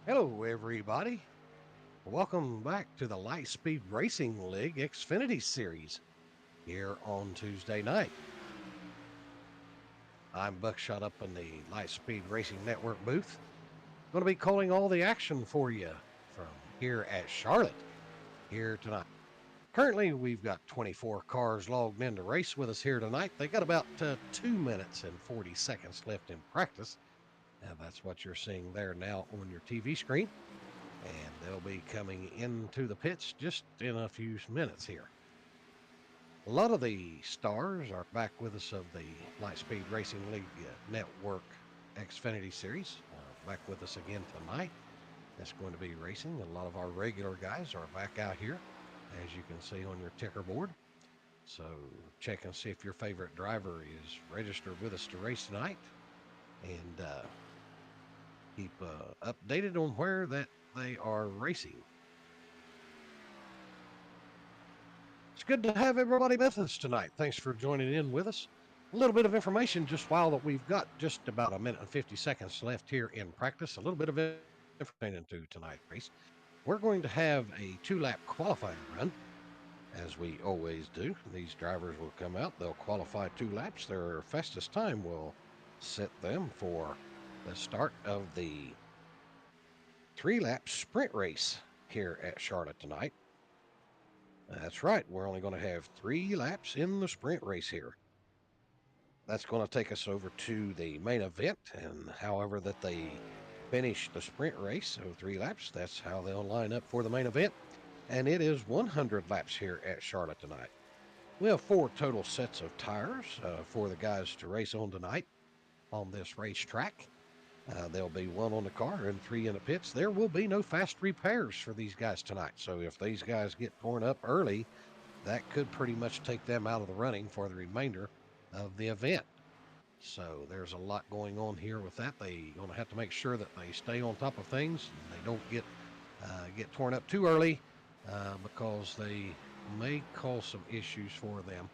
Hello, everybody. Welcome back to the Lightspeed Racing League Xfinity Series here on Tuesday night. I'm Buckshot up in the Lightspeed Racing Network booth. Going to be calling all the action for you from here at Charlotte here tonight. Currently, we've got 24 cars logged in to race with us here tonight. They got about 2 minutes and 40 seconds left in practice. And that's what you're seeing there now on your TV screen. And they'll be coming into the pits just in a few minutes here. A lot of the stars are back with us of the Lightspeed Racing League Network Xfinity Series, back with us again tonight. That's going to be racing. A lot of our regular guys are back out here, as you can see on your ticker board. So check and see if your favorite driver is registered with us to race tonight, and keep updated on where that they are racing. It's good to have everybody with us tonight. Thanks for joining in with us. A little bit of information just while that we've got just about a minute and 50 seconds left here in practice. A little bit of information into tonight's race. We're going to have a 2-lap qualifying run, as we always do. These drivers will come out, they'll qualify 2 laps. Their fastest time will set them for the start of the 3-lap sprint race here at Charlotte tonight. That's right. We're only going to have 3 laps in the sprint race here. That's going to take us over to the main event, and however that they finish the sprint race of 3 laps, that's how they'll line up for the main event. And it is 100 laps here at Charlotte tonight. We have 4 total sets of tires for the guys to race on tonight on this racetrack. There'll be 1 on the car and 3 in the pits. There will be no fast repairs for these guys tonight. So if these guys get torn up early, that could pretty much take them out of the running for the remainder of the event. So there's a lot going on here with that. They're going to have to make sure that they stay on top of things and they don't get torn up too early because they may cause some issues for them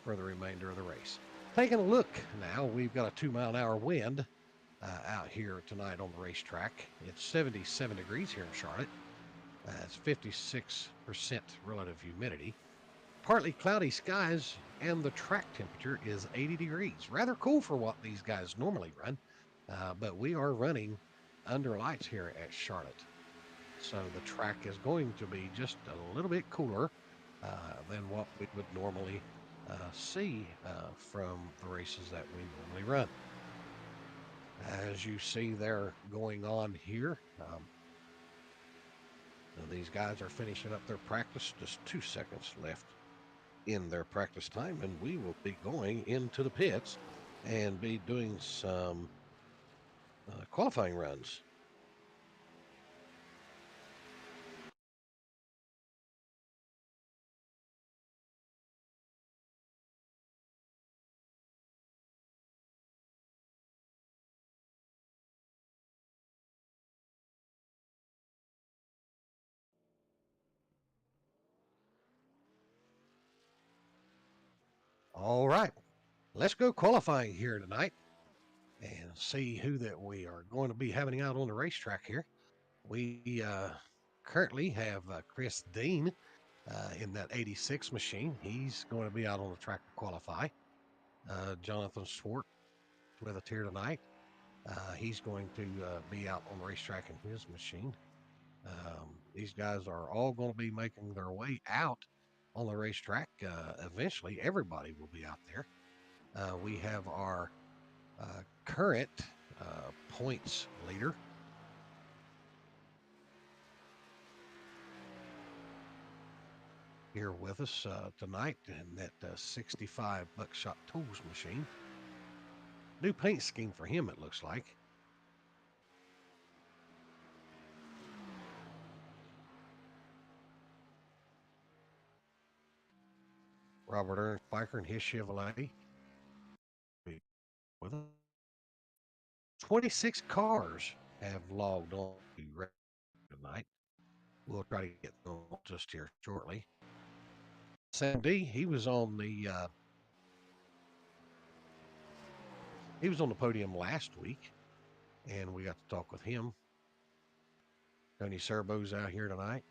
for the remainder of the race. Taking a look now, we've got a 2-mile-an-hour wind out here tonight on the racetrack. It's 77 degrees here in Charlotte. It's 56% relative humidity. Partly cloudy skies, and the track temperature is 80 degrees. Rather cool for what these guys normally run, but we are running under lights here at Charlotte. So the track is going to be just a little bit cooler than what we would normally see from the races that we normally run. As you see there going on here, these guys are finishing up their practice, just 2 seconds left in their practice time, and we will be going into the pits and be doing some qualifying runs. All right, let's go qualifying here tonight and see who that we are going to be having out on the racetrack here. We currently have Chris Dean in that 86 machine. He's going to be out on the track to qualify. Jonathan Swart with us here tonight. He's going to be out on the racetrack in his machine. These guys are all going to be making their way out on the racetrack. Eventually, everybody will be out there. We have our current points leader. Here with us tonight in that 65 Buckshot Tools machine. New paint scheme for him, it looks like. Robert Ernst Biker and his Chevrolet. With us. 26 cars have logged on tonight. We'll try to get them just here shortly. Sam D, he was on the podium last week, and we got to talk with him Tony Serbo's out here tonight.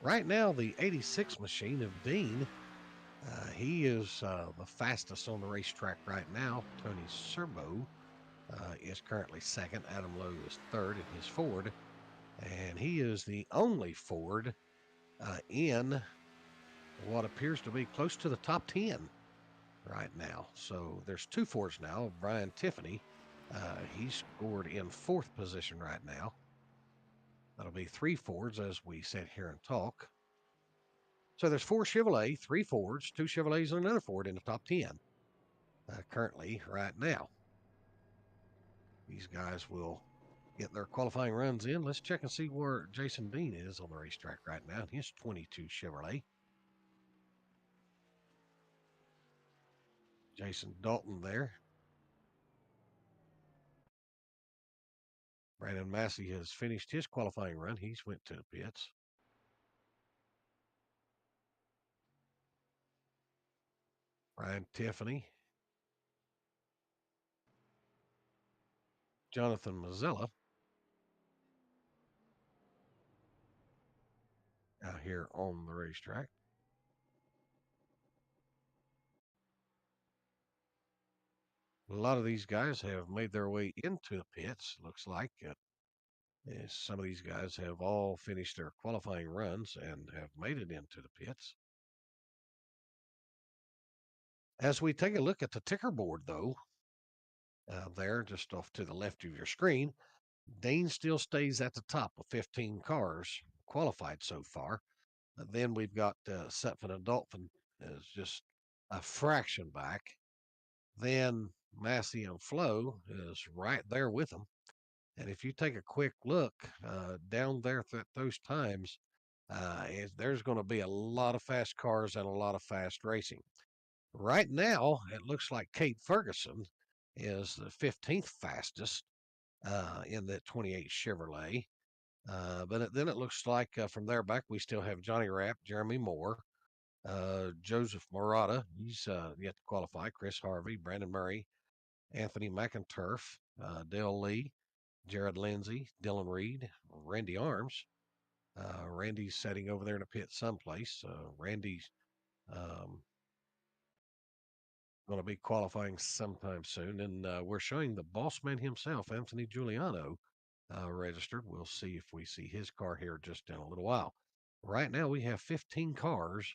Right now, the 86 machine of Dean, he is the fastest on the racetrack right now. Tony Serbo is currently second. Adam Lowe is third in his Ford. And he is the only Ford in what appears to be close to the top 10 right now. So there's two Fords now. Brian Tiffany, he scored in fourth position right now. That'll be three Fords as we sit here and talk. So there's four Chevrolet, three Fords, two Chevrolets, and another Ford in the top 10 currently right now. These guys will get their qualifying runs in. Let's check and see where Jason Dean is on the racetrack right now in his 22 Chevrolet. Jason Dalton there. Brandon Massey has finished his qualifying run. He's went to the pits. Ryan Tiffany. Jonathan Mazzella out here on the racetrack. A lot of these guys have made their way into the pits, looks like. Some of these guys have all finished their qualifying runs and have made it into the pits. As we take a look at the ticker board, though, there just off to the left of your screen, Dane still stays at the top with 15 cars qualified so far. Then we've got Sutphin and Dolphin is just a fraction back. Then Massey and Flo is right there with them. And if you take a quick look down there at those times, there's going to be a lot of fast cars and a lot of fast racing. Right now, it looks like Kate Ferguson is the 15th fastest in that 28 Chevrolet. But then it looks like from there back, we still have Johnny Rapp, Jeremy Moore, Joseph Morata. He's yet to qualify. Chris Harvey, Brandon Murray, Anthony McInturf, Dale Lee, Jared Lindsay, Dylan Reed, Randy Arms. Randy's sitting over there in a pit someplace. Randy's going to be qualifying sometime soon. And we're showing the boss man himself, Anthony Giuliano, registered. We'll see if we see his car here just in a little while. Right now, we have 15 cars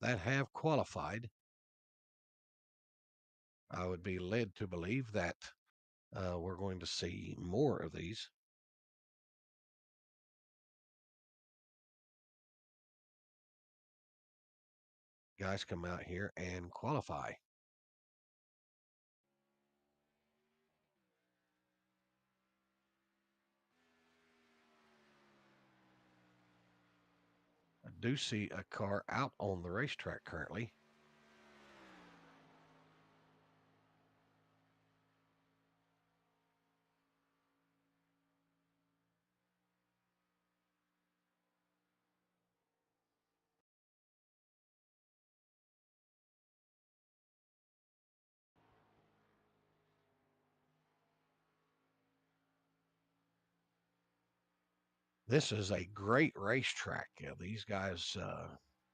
that have qualified. I would be led to believe that we're going to see more of these. Guys come out here and qualify. I do see a car out on the racetrack currently. This is a great racetrack. These guys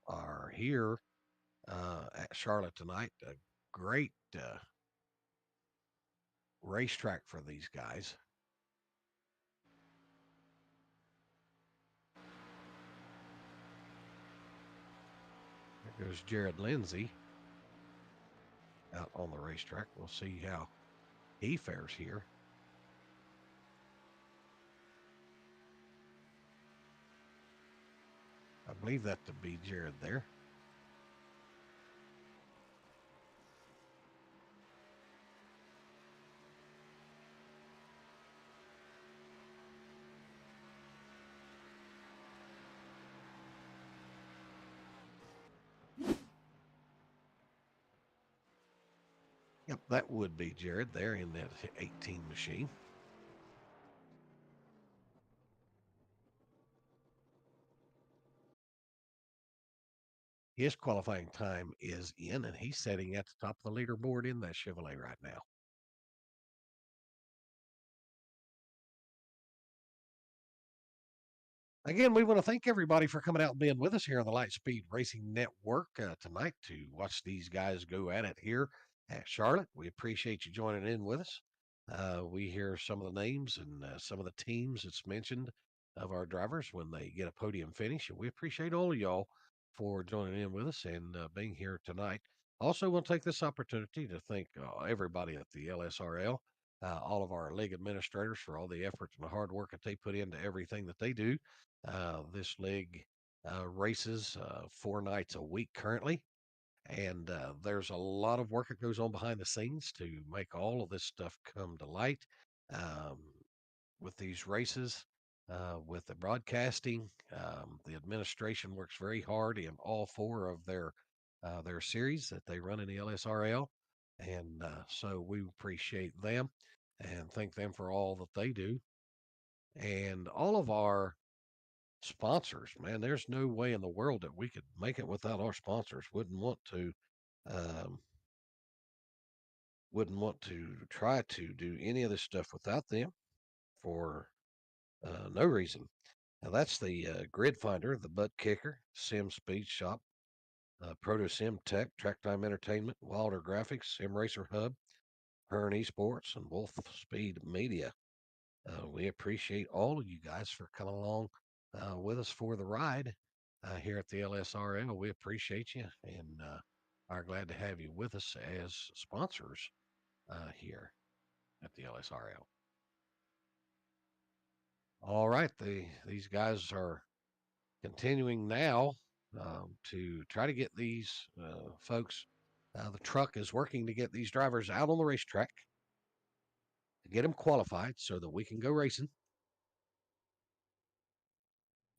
are here at Charlotte tonight. A great racetrack for these guys. There goes Jared Lindsay out on the racetrack. We'll see how he fares here. I believe that to be Jared there. Yep, that would be Jared there in that 18 machine. His qualifying time is in, and he's sitting at the top of the leaderboard in that Chevrolet right now. Again, we want to thank everybody for coming out and being with us here on the Lightspeed Racing Network tonight to watch these guys go at it here at Charlotte. We appreciate you joining in with us. We hear some of the names and some of the teams that's mentioned of our drivers when they get a podium finish, and we appreciate all of y'all for joining in with us and being here tonight. Also, want to take this opportunity to thank everybody at the LSRL, all of our league administrators for all the effort and the hard work that they put into everything that they do. This league races 4 nights a week currently, and there's a lot of work that goes on behind the scenes to make all of this stuff come to light. Um, with these races, with the broadcasting, the administration works very hard in all four of their series that they run in the LSRL, and so we appreciate them and thank them for all that they do. And all of our sponsors, man, there's no way in the world that we could make it without our sponsors. Um, wouldn't want to try to do any of this stuff without them for no reason. Now that's the Grid Finder, the Butt Kicker, Sim Speed Shop, Proto Sim Tech, Track Time Entertainment, Wilder Graphics, Sim Racer Hub, Hearn Esports, and Wolf Speed Media. We appreciate all of you guys for coming along with us for the ride here at the LSRL. We appreciate you and are glad to have you with us as sponsors here at the LSRL. All right, these guys are continuing now to try to get these folks. The truck is working to get these drivers out on the racetrack to get them qualified so that we can go racing.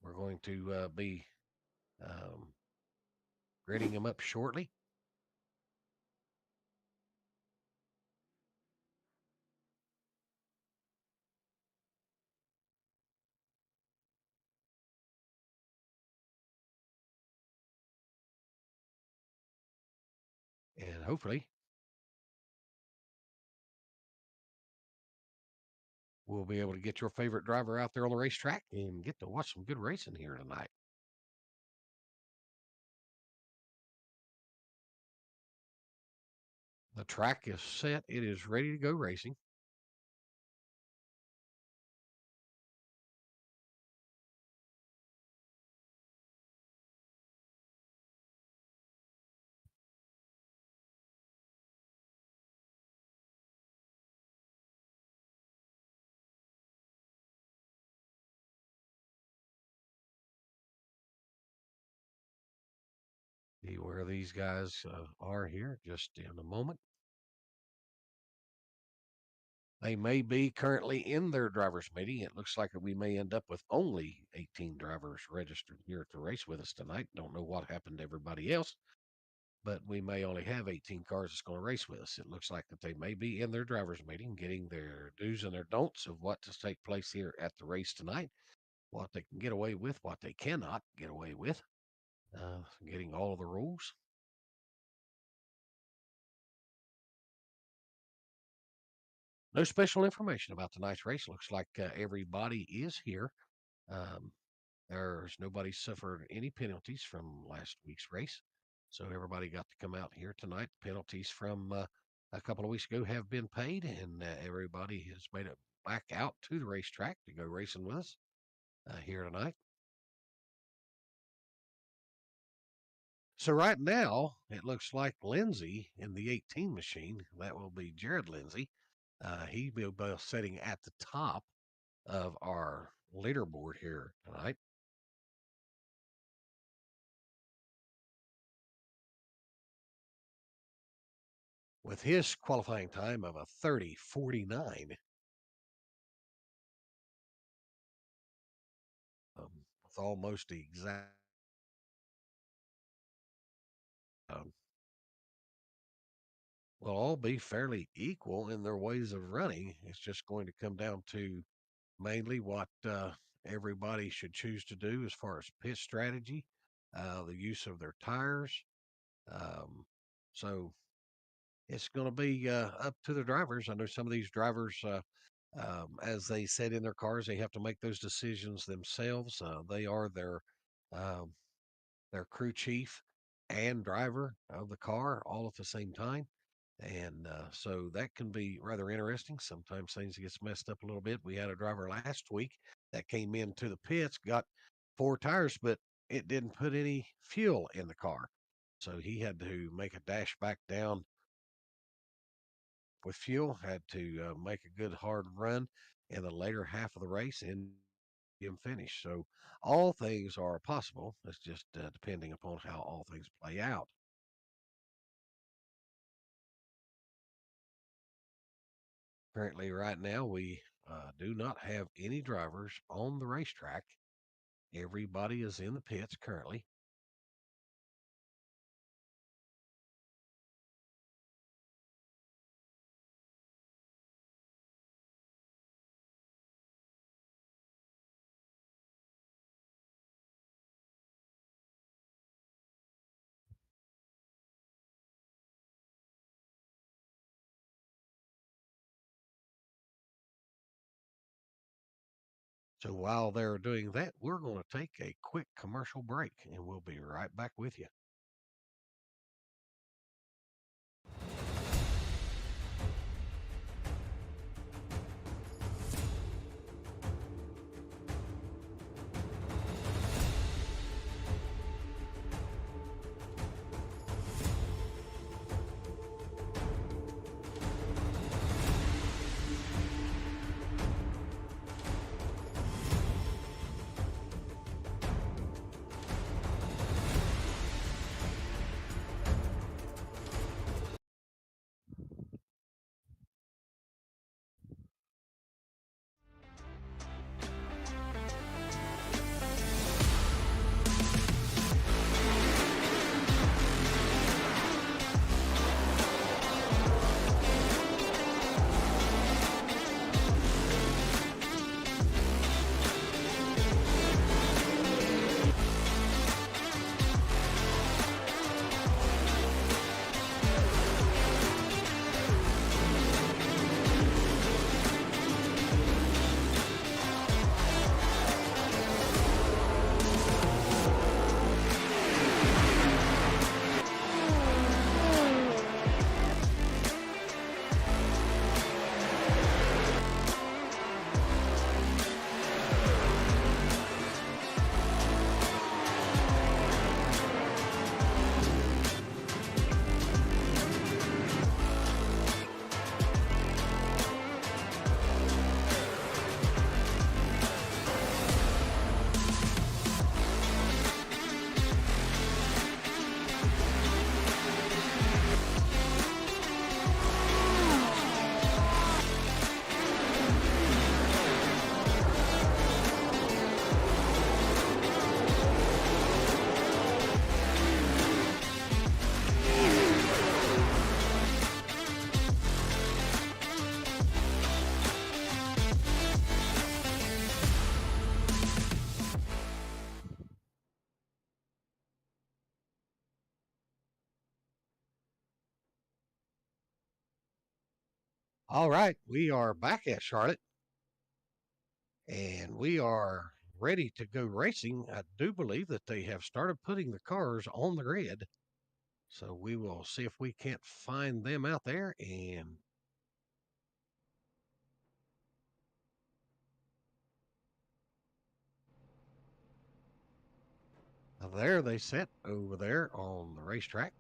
We're going to be um, grading them up shortly. And hopefully we'll be able to get your favorite driver out there on the racetrack and get to watch some good racing here tonight. The track is set. It is ready to go racing. See where these guys are here just in a moment. They may be currently in their drivers meeting. It looks like we may end up with only 18 drivers registered here at the race with us tonight. Don't know what happened to everybody else, but we may only have 18 cars that's going to race with us. It looks like that they may be in their drivers meeting, getting their do's and their don'ts of what to take place here at the race tonight, what they can get away with, what they cannot get away with, getting all of the rules. No special information about tonight's race. Looks like everybody is here. Um, there's nobody suffered any penalties from last week's race. So everybody got to come out here tonight. Penalties from a couple of weeks ago have been paid, and everybody has made it back out to the racetrack to go racing with us here tonight. So right now, it looks like Lindsay in the 18 machine, that will be Jared Lindsay. He will be sitting at the top of our leaderboard here tonight. With his qualifying time of a 30:49, with almost the exact, um, will all be fairly equal in their ways of running. It's just going to come down to mainly what everybody should choose to do as far as pit strategy, the use of their tires. Um, so it's going to be up to the drivers. I know some of these drivers As they said in their cars, they have to make those decisions themselves. They are um, their crew chief and driver of the car all at the same time. And so that can be rather interesting. Sometimes things gets messed up a little bit. We had a driver last week that came into the pits, got four tires, but it didn't put any fuel in the car. So he had to make a dash back down with fuel, had to make a good hard run in the later half of the race and him finish. So all things are possible. It's just depending upon how all things play out. Currently, right now, we do not have any drivers on the racetrack. Everybody is in the pits currently. So while they're doing that, we're going to take a quick commercial break and we'll be right back with you. All right, we are back at Charlotte and we are ready to go racing. I do believe that they have started putting the cars on the grid. So we will see if we can't find them out there. And there they sit over there on the racetrack.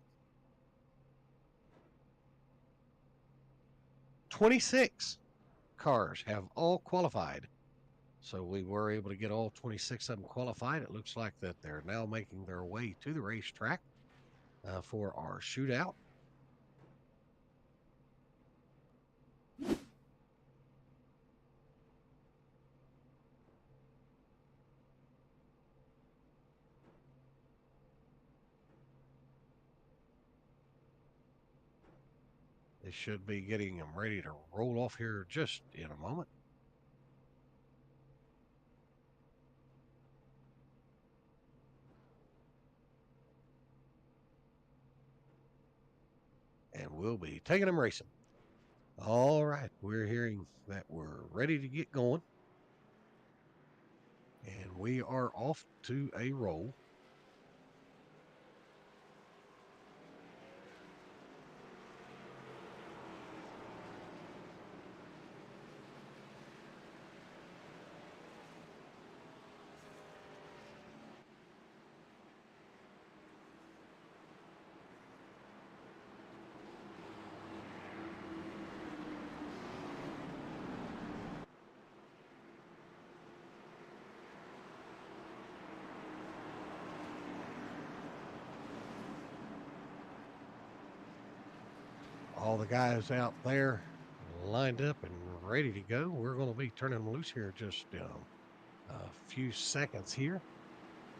26 cars have all qualified. So we were able to get all 26 of them qualified. It looks like that they're now making their way to the racetrack for our shootout. They should be getting them ready to roll off here just in a moment. And we'll be taking them racing. All right, we're hearing that we're ready to get going, and we are off to a roll. All the guys out there lined up and ready to go. We're going to be turning them loose here just a few seconds here.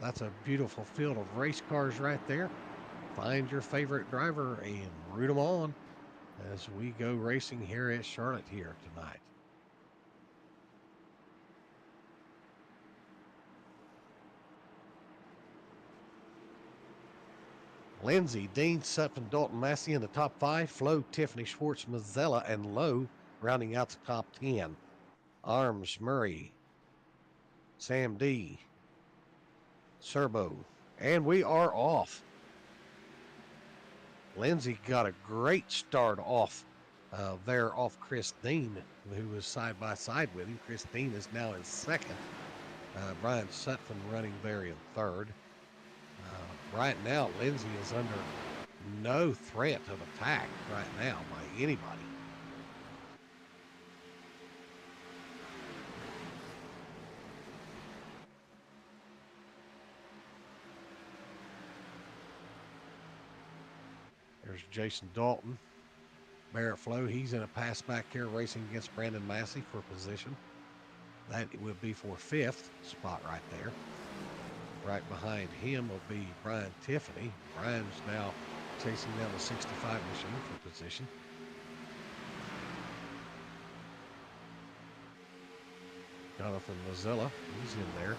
That's a beautiful field of race cars right there. Find your favorite driver and root them on as we go racing here at Charlotte here tonight. Lindsay, Dean, Sutphin, Dalton, Massey in the top 5. Flo, Tiffany, Schwartz, Mazzella, and Lowe rounding out the top 10. Arms, Murray, Sam D, Serbo, and we are off. Lindsay got a great start off there off Chris Dean, who was side by side with him. Chris Dean is now in second. Brian Sutphin running there in third. Right now, Lindsay is under no threat of attack right now by anybody. There's Jason Dalton. Barrett Flo, he's in a pass back here racing against Brandon Massey for position. That would be for 5th spot right there. Right behind him will be Brian Tiffany. Brian's now chasing down the 65 machine for position. Jonathan Mazzella, he's in there.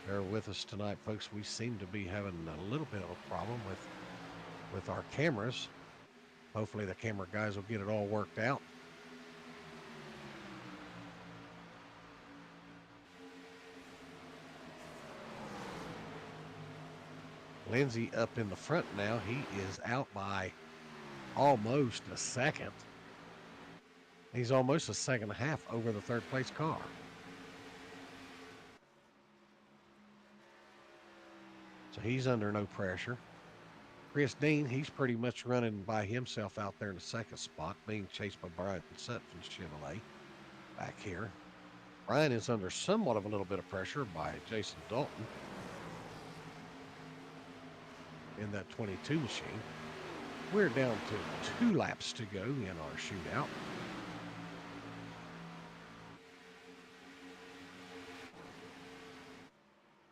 Bear with us tonight, folks. We seem to be having a little bit of a problem with our cameras. Hopefully the camera guys will get it all worked out. Lindsay up in the front now. He is out by almost a second. He's almost a second and a half over the third place car. So he's under no pressure. Chris Dean, he's pretty much running by himself out there in the second spot, being chased by Brian Sutphin Chevrolet back here. Brian is under somewhat of a little bit of pressure by Jason Dalton in that 22 machine. We're down to 2 laps to go in our shootout.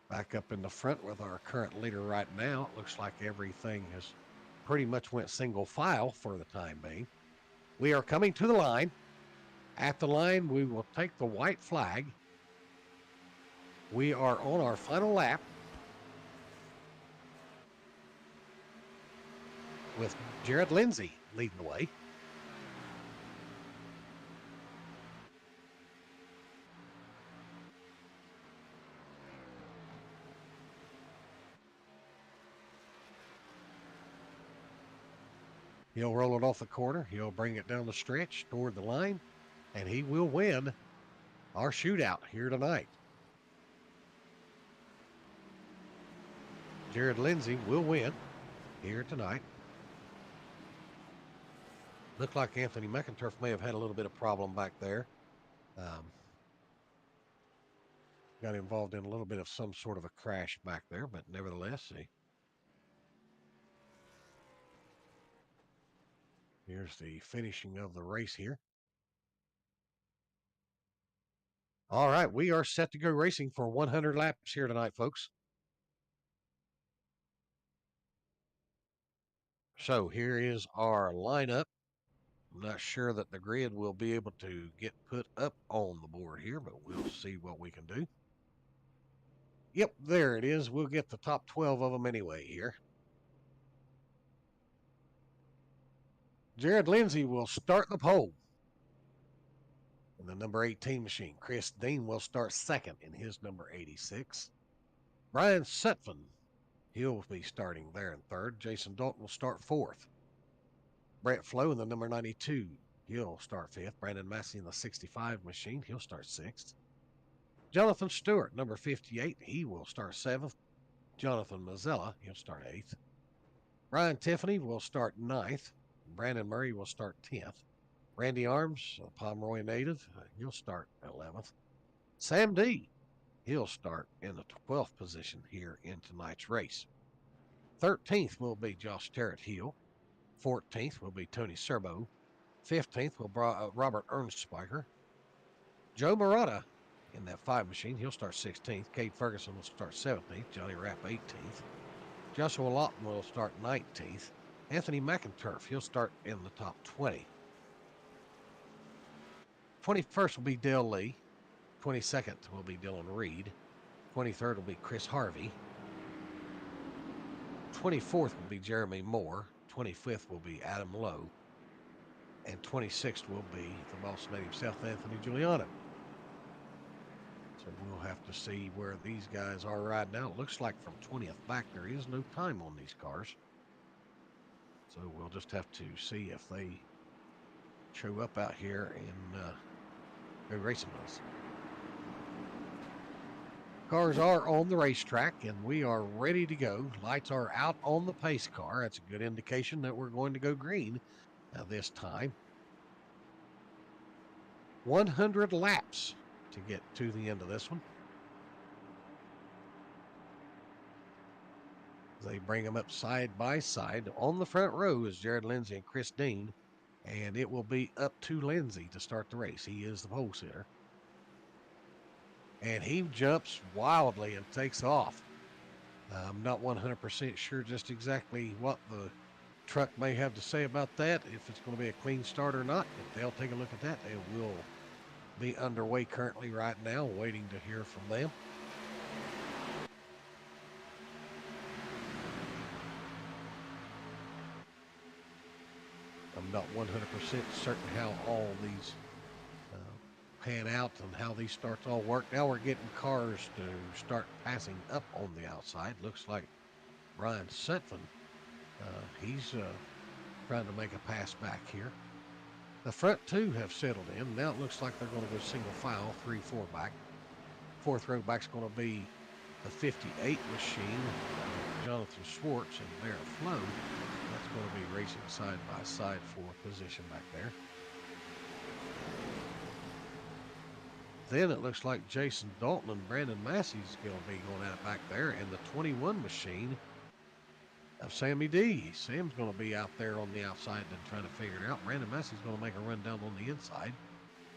Back up in the front with our current leader right now. It looks like everything has pretty much went single file for the time being. We are coming to the line. At the line, we will take the white flag. We are on our final lap with Jared Lindsay leading the way. He'll roll it off the corner. He'll bring it down the stretch toward the line, and he will win our shootout here tonight. Jared Lindsay will win here tonight. Looked like Anthony McInturf may have had a little bit of problem back there. Got involved in a little bit of some sort of a crash back there, but nevertheless, here's the finishing of the race here. All right, we are set to go racing for 100 laps here tonight, folks. So here is our lineup. I'm not sure that the grid will be able to get put up on the board here, but we'll see what we can do. Yep, there it is. We'll get the top 12 of them anyway here. Jared Lindsay will start the pole in the number 18 machine. Chris Dean will start second in his number 86. Brian Sutphin, he'll be starting there in third. Jason Dalton will start fourth. Brett Flo in the number 92, he'll start fifth. Brandon Massey in the 65 machine, he'll start sixth. Jonathan Stewart, number 58, he will start seventh. Jonathan Mazzella, he'll start eighth. Ryan Tiffany will start ninth. Brandon Murray will start 10th. Randy Arms, a Pomeroy native, he'll start 11th. Sam D, he'll start in the 12th position here in tonight's race. 13th will be Josh Terrett Hill. 14th will be Tony Serbo. 15th will be Robert Ernstspiker. Joe Murata in that 5 machine, he'll start 16th. Cade Ferguson will start 17th. Johnny Rapp 18th. Joshua Lawton will start 19th. Anthony McInturf, he'll start in the top 20. 21st will be Dale Lee. 22nd will be Dylan Reed. 23rd will be Chris Harvey. 24th will be Jeremy Moore. 25th will be Adam Lowe. And 26th will be the boss native South Anthony Giuliano. So we'll have to see where these guys are right now. It looks like from 20th back there is no time on these cars. So we'll just have to see if they show up out here and go racing with us. Cars are on the racetrack and we are ready to go. Lights are out on the pace car. That's a good indication that we're going to go green this time. 100 laps to get to the end of this one. They bring them up side by side. On the front row is Jared Lindsay and Chris Dean, and it will be up to Lindsay to start the race. He is the pole sitter. And he jumps wildly and takes off. I'm not 100% sure just exactly what the truck may have to say about that, if it's going to be a clean start or not. If they'll take a look at that, they will be underway currently right now, waiting to hear from them. I'm not 100% certain how all these pan out and how these starts all work. Now we're getting cars to start passing up on the outside. Looks like Brian Sutphin, he's trying to make a pass back here. The front two have settled in. Now it looks like they're going to go single file, 3-4 back. Fourth row back's going to be the 58 machine, Jonathan Schwartz and Barrett Flo. That's going to be racing side by side for position back there. Then it looks like Jason Dalton and Brandon Massey's going to be going out back there, and the 21 machine of Sammy D. Sam's going to be out there on the outside and trying to figure it out. Brandon Massey's going to make a run down on the inside.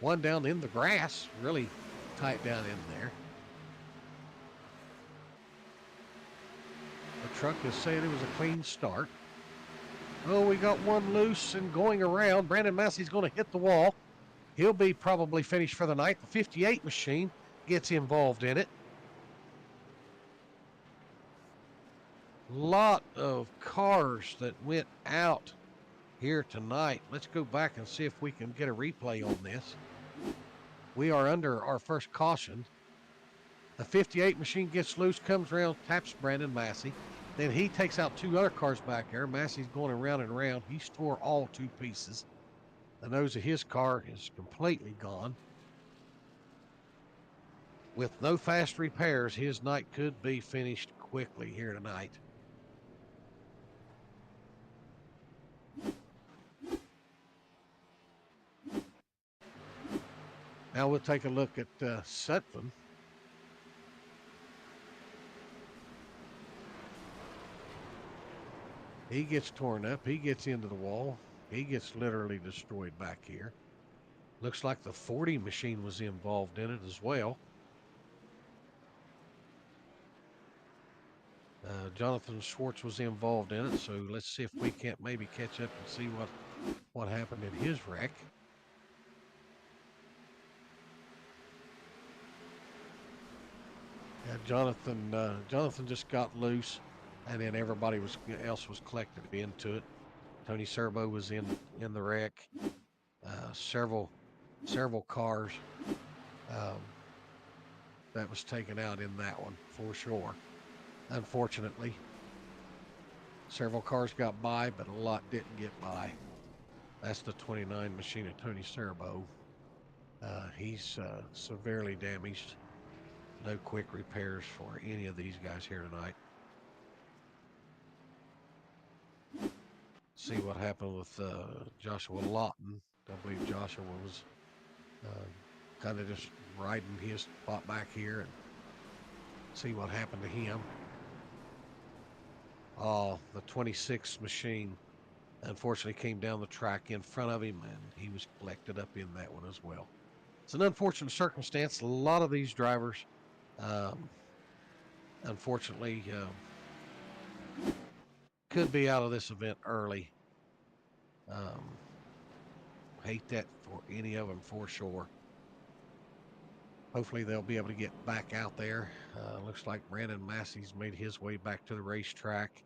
One down in the grass, really tight down in there. The truck is saying it was a clean start. Oh, we got one loose and going around. Brandon Massey's going to hit the wall. He'll be probably finished for the night. The 58 machine gets involved in it. Lot of cars that went out here tonight. Let's go back and see if we can get a replay on this. We are under our first caution. The 58 machine gets loose, comes around, taps Brandon Massey. Then he takes out two other cars back there. Massey's going around and around. He's tore all two pieces. The nose of his car is completely gone. With no fast repairs, his night could be finished quickly here tonight. Now we'll take a look at Sutphin. He gets torn up. He gets into the wall. He gets literally destroyed back here. Looks like the 40 machine was involved in it as well. Jonathan Schwartz was involved in it, so let's see if we can't maybe catch up and see what happened in his wreck. Jonathan just got loose, and then everybody else was collected into it. Tony Serbo was in the wreck. Several cars that was taken out in that one for sure. Unfortunately, several cars got by, but a lot didn't get by. That's the 29 machine of Tony Serbo. He's severely damaged. No quick repairs for any of these guys here tonight. See what happened with Joshua Lawton. I believe Joshua was kind of just riding his spot back here and see what happened to him. Oh, the 26 machine unfortunately came down the track in front of him, and he was collected up in that one as well. It's an unfortunate circumstance. A lot of these drivers, unfortunately, could be out of this event early. Hate that for any of them for sure. Hopefully they'll be able to get back out there. Looks like Brandon Massey's made his way back to the racetrack.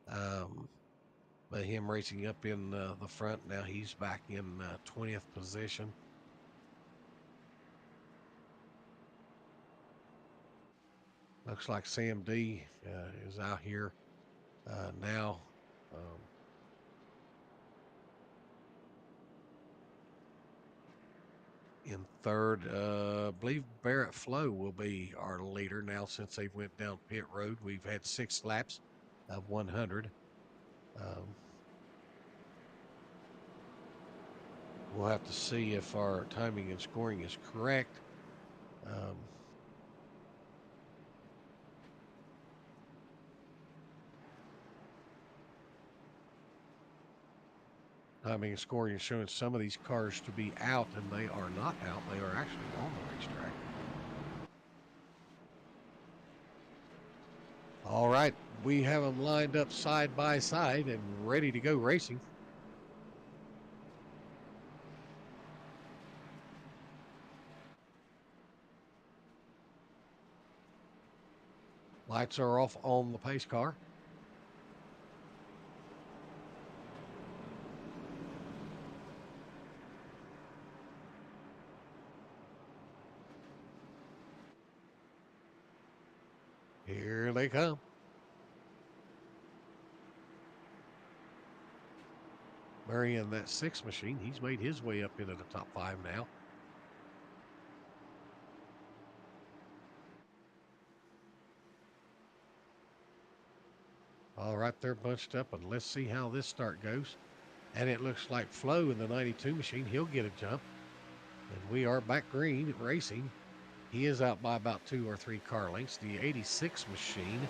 But him racing up in the front, now he's back in 20th position. Looks like Sam D is out here now. In third, I believe Barrett Flo will be our leader now since they went down pit road. We've had 6 laps of 100. We'll have to see if our timing and scoring is correct. Timing and scoring is showing some of these cars to be out, and they are not out. They are actually on the racetrack. All right, we have them lined up side by side and ready to go racing. Lights are off on the pace car. Here they come. Murray in that 6 machine, he's made his way up into the top 5 now. All right, they're bunched up, and let's see how this start goes. And it looks like Flo in the 92 machine, he'll get a jump. And we are back green racing. He is out by about 2 or 3 car lengths. The 86 machine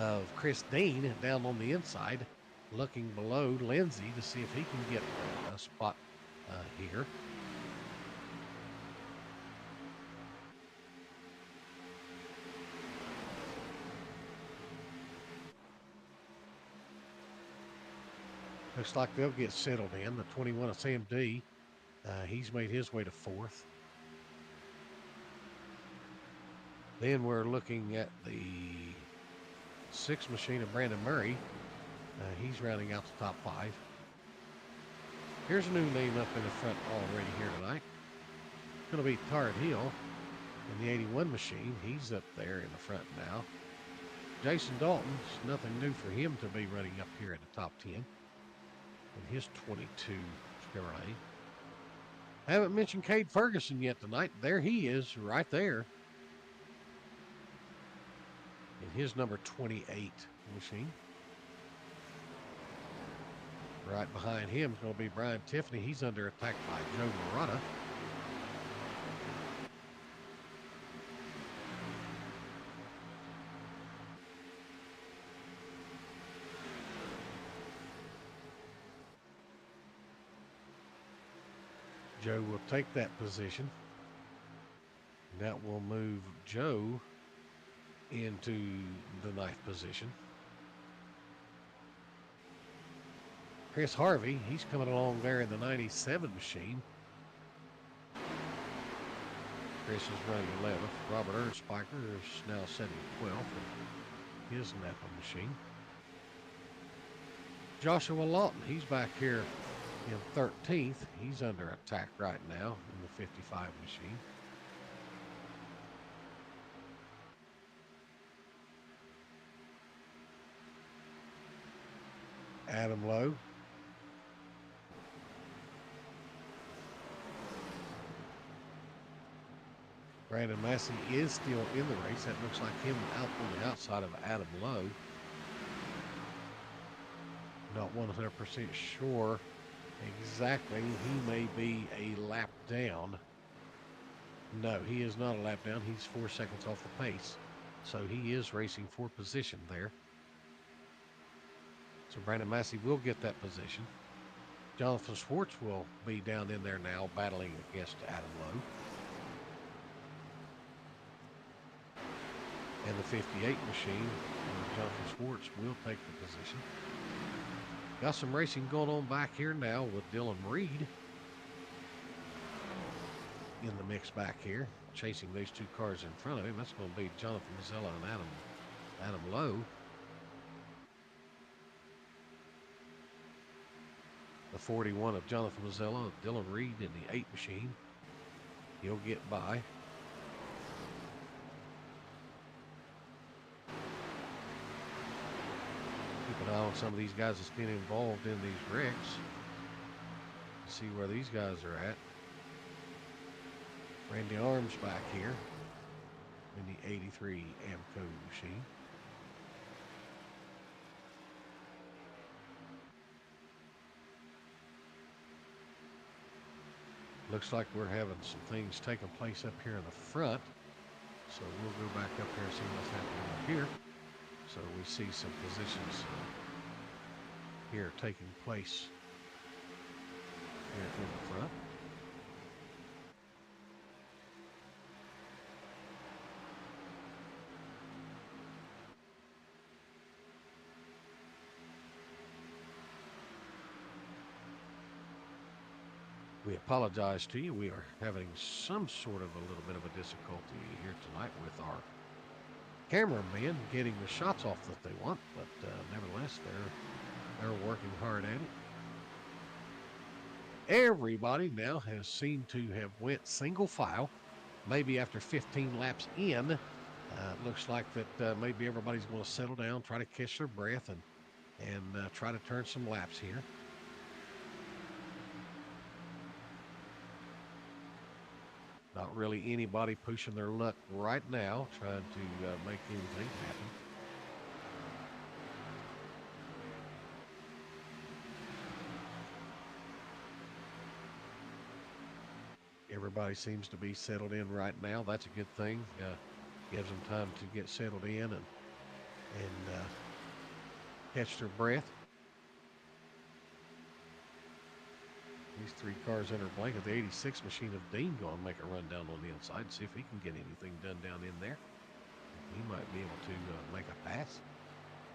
of Chris Dean down on the inside, looking below Lindsay to see if he can get a spot here. Looks like they'll get settled in. The 21 of Sam D, he's made his way to 4th. Then we're looking at the 6 machine of Brandon Murray. He's rounding out the top 5. Here's a new name up in the front already here tonight. It's going to be Tard Hill in the 81 machine. He's up there in the front now. Jason Dalton's nothing new for him to be running up here at the top 10 in his 22 Chevrolet. Haven't mentioned Cade Ferguson yet tonight. There he is right there in his number 28 machine. Right behind him is going to be Brian Tiffany. He's under attack by Joe Murata. Joe will take that position. That will move Joe into the 9th position. Chris Harvey, he's coming along there in the 97 machine. Chris is running 11th. Robert Ernstspiker is now setting 12th in his NAPA machine. Joshua Lawton, he's back here in 13th. He's under attack right now in the 55 machine. Adam Lowe. Brandon Massey is still in the race. That looks like him out on the outside of Adam Lowe. Not 100% sure exactly. He may be a lap down. No, he is not a lap down. He's 4 seconds off the pace. So he is racing for position there. So Brandon Massey will get that position. Jonathan Schwartz will be down in there now battling against Adam Lowe. And the 58 machine, Jonathan Schwartz will take the position. Got some racing going on back here now with Dylan Reed in the mix back here, chasing these two cars in front of him. That's going to be Jonathan Mazzella and Adam Lowe. The 41 of Jonathan Mazzella, Dylan Reed in the 8 machine. He'll get by. Keep an eye on some of these guys that's been involved in these wrecks. See where these guys are at. Randy Arms back here in the 83 Amco machine. Looks like we're having some things taking place up here in the front. So we'll go back up here and see what's happening up here. So we see some positions here taking place here in the front. We apologize to you. We are having some sort of a little bit of a difficulty here tonight with our cameramen getting the shots off that they want, but nevertheless, they're working hard at it. Everybody now has seemed to have went single file, maybe after 15 laps in. Looks like that maybe everybody's going to settle down, try to catch their breath, and try to turn some laps here. Not really anybody pushing their luck right now, trying to make anything happen. Everybody seems to be settled in right now. That's a good thing. Gives them time to get settled in and catch their breath. These 3 cars under blanket. The 86 machine of Dean going to make a run down on the inside, see if he can get anything done down in there. He might be able to make a pass.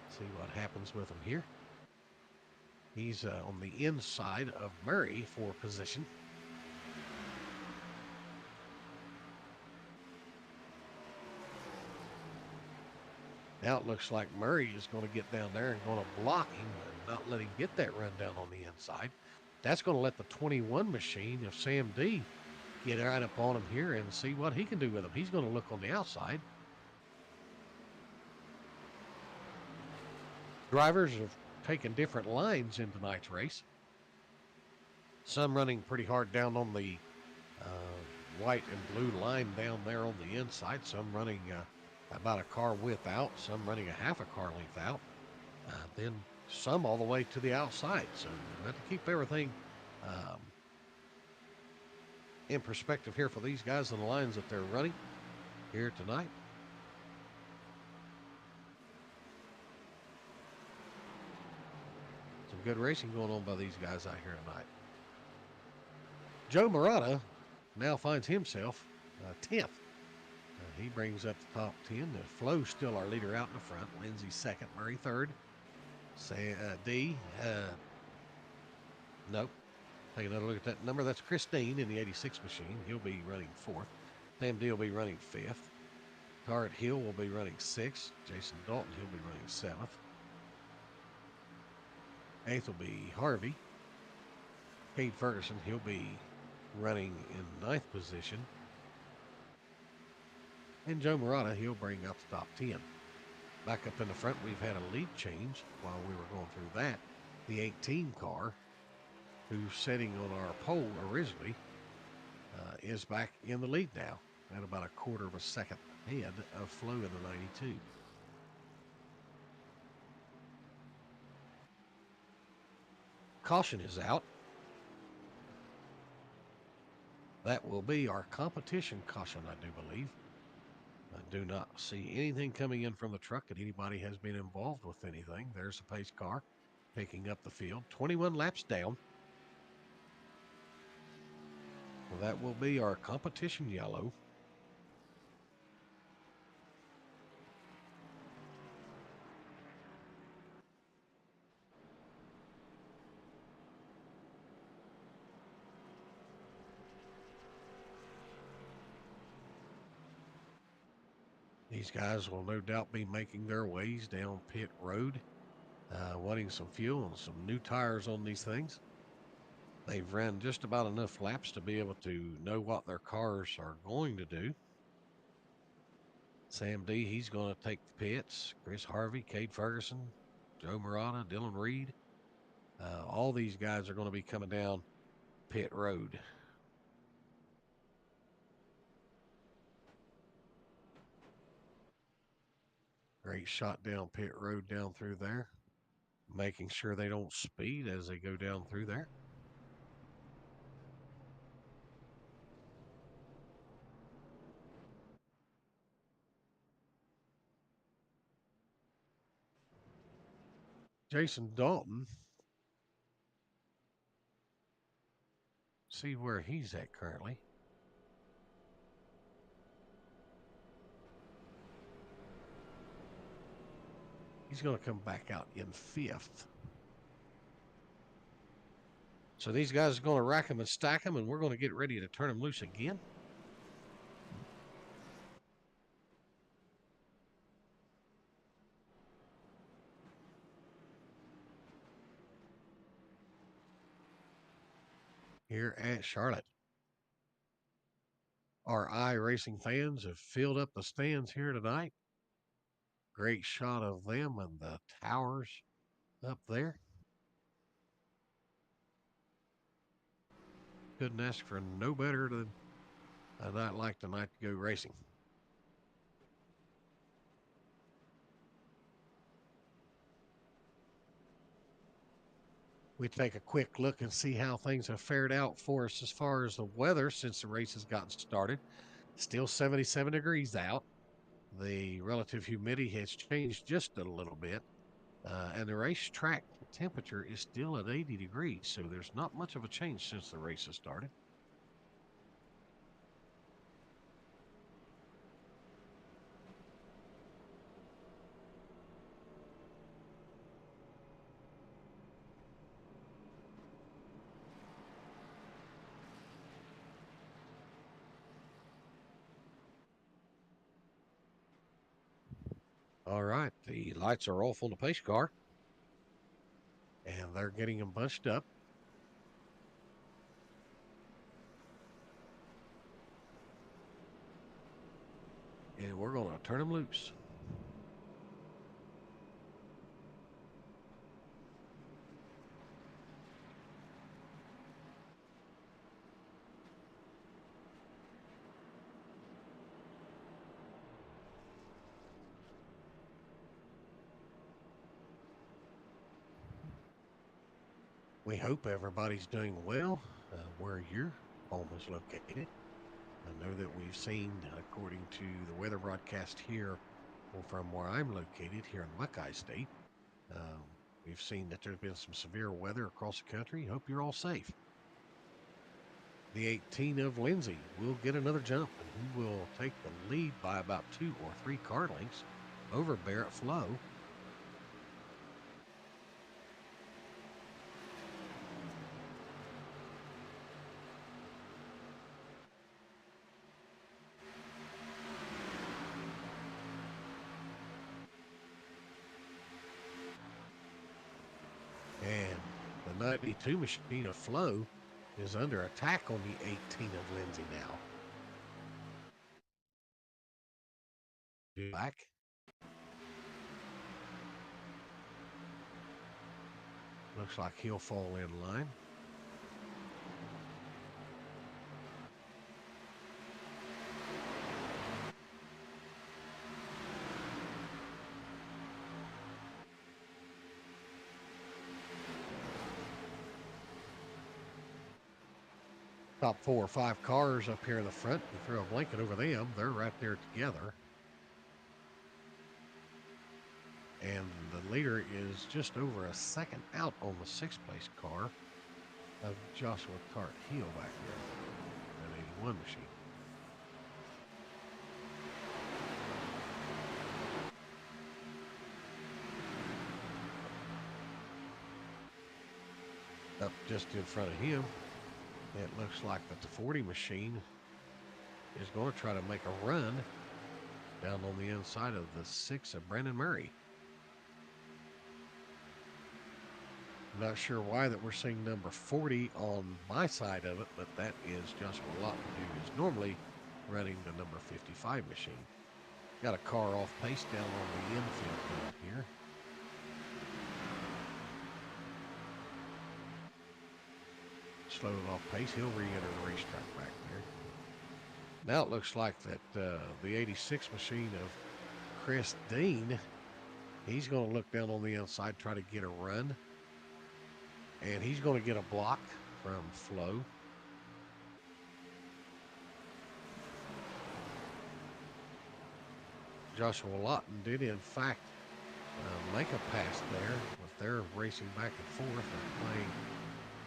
See what happens with him here. He's on the inside of Murray for position. Now it looks like Murray is going to get down there and going to block him and not let him get that run down on the inside. That's going to let the 21 machine of Sam D get right up on him here and see what he can do with him. He's going to look on the outside. Drivers have taken different lines in tonight's race. Some running pretty hard down on the white and blue line down there on the inside. Some running about a car width out. Some running a half a car length out. Then some all the way to the outside. So we have to keep everything in perspective here for these guys and the lines that they're running here tonight. Some good racing going on by these guys out here tonight. Joe Murata now finds himself 10th. He brings up the top 10. Flo's still our leader out in the front. Lindsay second, Murray third. D, nope. Take another look at that number. That's Christine in the 86 machine. He'll be running 4th. Sam D will be running 5th. Garrett Hill will be running 6th. Jason Dalton, he'll be running 7th. Eighth will be Harvey. Cade Ferguson, he'll be running in ninth position. And Joe Murata, he'll bring up the top 10. Back up in the front, we've had a lead change while we were going through that. The 18 car, who's sitting on our pole originally, is back in the lead now at about a quarter of a second ahead of Flo in the 92. Caution is out. That will be our competition caution, I do believe. I do not see anything coming in from the truck that anybody has been involved with anything. There's a pace car picking up the field. 21 laps down. Well, that will be our competition yellow. These guys will no doubt be making their ways down pit road, wanting some fuel and some new tires on these things. They've ran just about enough laps to be able to know what their cars are going to do. Sam D, he's going to take the pits. Chris Harvey, Cade Ferguson, Joe Murata, Dylan Reed. All these guys are going to be coming down pit road. Great shot down pit road down through there, making sure they don't speed as they go down through there. Jason Dalton, see where he's at currently. He's going to come back out in fifth. So these guys are going to rack them and stack them, and we're going to get ready to turn them loose again. Here at Charlotte. Our iRacing fans have filled up the stands here tonight. Great shot of them and the towers up there. Couldn't ask for no better than a night like tonight to go racing. We take a quick look and see how things have fared out for us as far as the weather since the race has gotten started. Still 77 degrees out. The relative humidity has changed just a little bit. And the racetrack temperature is still at 80 degrees, so there's not much of a change since the race has started. All right, the lights are off on the pace car, and they're getting them bunched up. And we're going to turn them loose. We hope everybody's doing well where your home is located. I know that we've seen, according to the weather broadcast here from where I'm located here in Buckeye State, we've seen that there's been some severe weather across the country. Hope you're all safe. The 18 of Lindsay will get another jump, and he will take the lead by about 2 or 3 car lengths over Barrett Flo. And 92 machine of Flo is under attack on the 18 of Lindsay now. Back. Looks like he'll fall in line. Top 4 or 5 cars up here in the front. You throw a blanket over them, they're right there together. And the leader is just over a second out on the 6th place car of Joshua Tart Heel back there, that 81 machine. Up just in front of him, it looks like that the 40 machine is going to try to make a run down on the inside of the 6 of Brandon Murray. Not sure why that we're seeing number 40 on my side of it, but that is Joshua Lawton, who is normally running the number 55 machine. Got a car off pace down on the infield down here. Slowed off pace. He'll re-enter the racetrack back there. Now it looks like that the 86 machine of Chris Dean, he's going to look down on the inside, try to get a run. And he's going to get a block from Flo. Joshua Lawton did, in fact, make a pass there. But they're racing back and forth and playing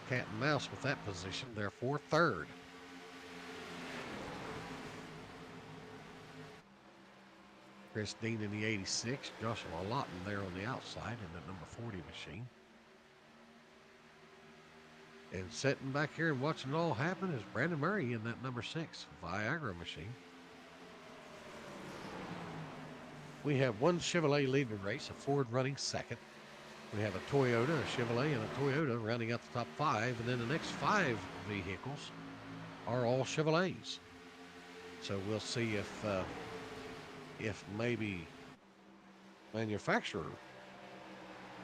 cat and mouse with that position. Therefore, third. Chris Dean in the 86. Joshua Lawton there on the outside in the number 40 machine. And sitting back here and watching it all happen is Brandon Murray in that number 6 Viagra machine. We have one Chevrolet leading the race, a Ford running second. We have a Toyota, a Chevrolet, and a Toyota rounding out the top 5. And then the next 5 vehicles are all Chevrolets. So we'll see if maybe manufacturer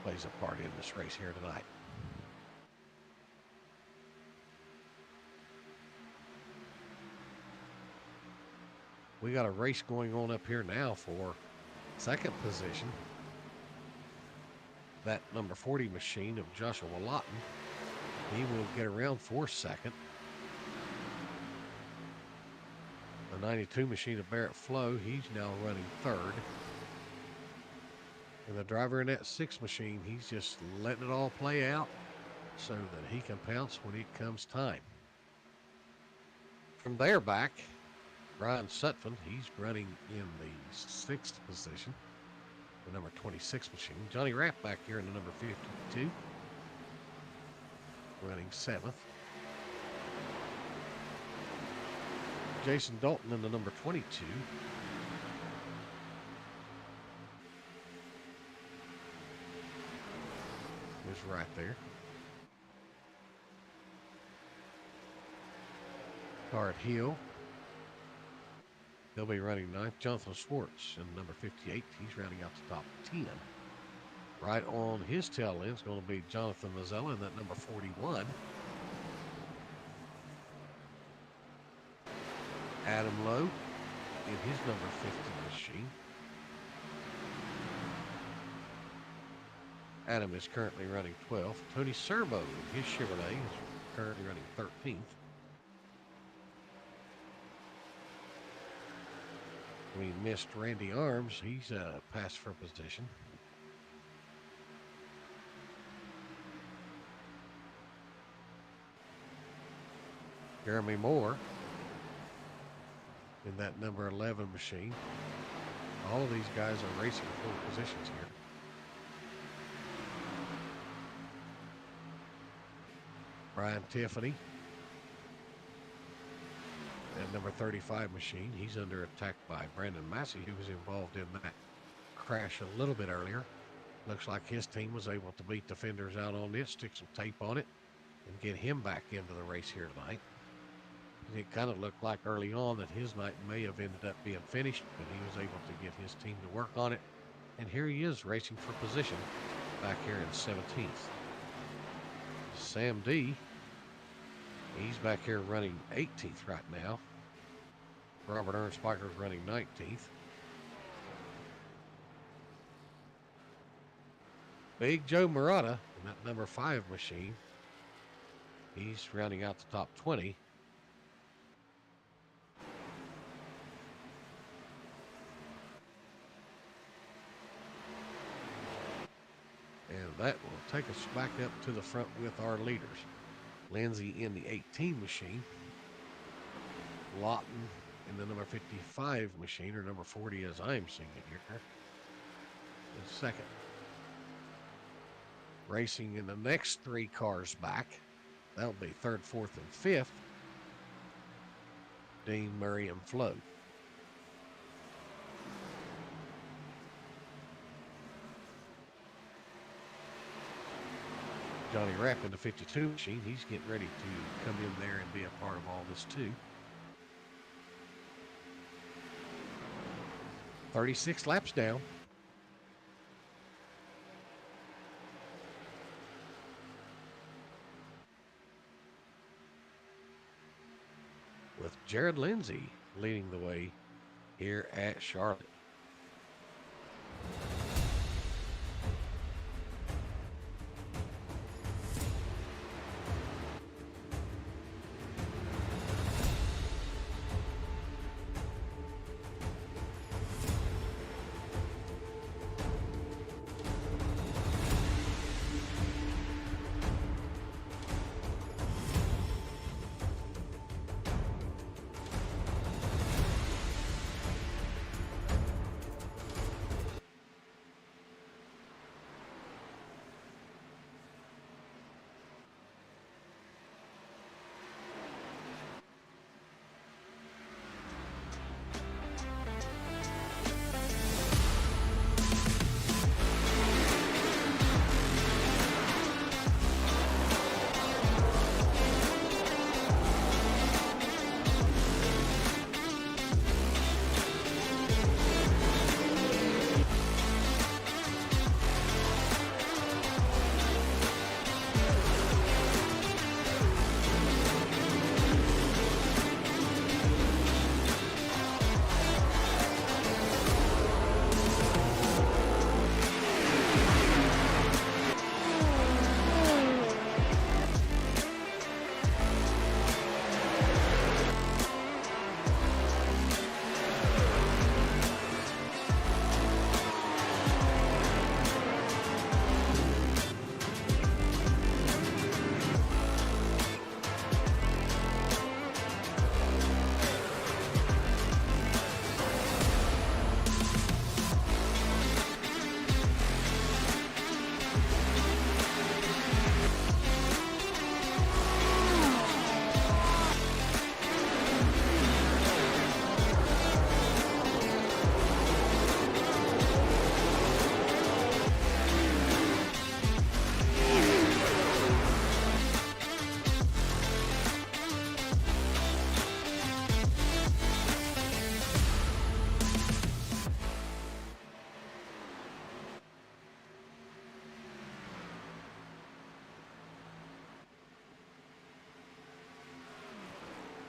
plays a part in this race here tonight. We got a race going on up here now for second position. That number 40 machine of Joshua Lawton, he will get around for second. The 92 machine of Barrett Flo, he's now running third. And the driver in that 6 machine, he's just letting it all play out so that he can pounce when it comes time. From there back, Brian Sutphin, he's running in the 6th position, the number 26 machine. Johnny Rapp back here in the number 52, running 7th. Jason Dalton in the number 22. Is right there. Card Hill. He'll be running 9th. Jonathan Schwartz in number 58. He's rounding out the top 10. Right on his tail end is going to be Jonathan Mazzella in that number 41. Adam Lowe in his number 50 machine. Adam is currently running 12th. Tony Serbo in his Chevrolet is currently running 13th. We missed Randy Arms. He's passed for position. Jeremy Moore in that number 11 machine. All of these guys are racing for positions here. Brian Tiffany at number 35 machine. He's under attack by Brandon Massey, who was involved in that crash a little bit earlier. Looks like his team was able to beat the fenders out on it, stick some tape on it, and get him back into the race here tonight. It kind of looked like early on that his night may have ended up being finished, but he was able to get his team to work on it. And here he is racing for position back here in 17th. Sam D, he's back here running 18th right now. Robert Ernspiker's running 19th. Big Joe Murata in that number 5 machine, he's rounding out the top 20. And that will take us back up to the front with our leaders. Lindsay in the 18 machine. Lawton in the number 55 machine, or number 40 as I'm seeing it here, is second. Racing in the next 3 cars back, that'll be 3rd, 4th, and 5th, Dean, Murray, and Flo. Johnny Rapp in the 52 machine, he's getting ready to come in there and be a part of all this too. 36 laps down. With Jared Lindsay leading the way here at Charlotte.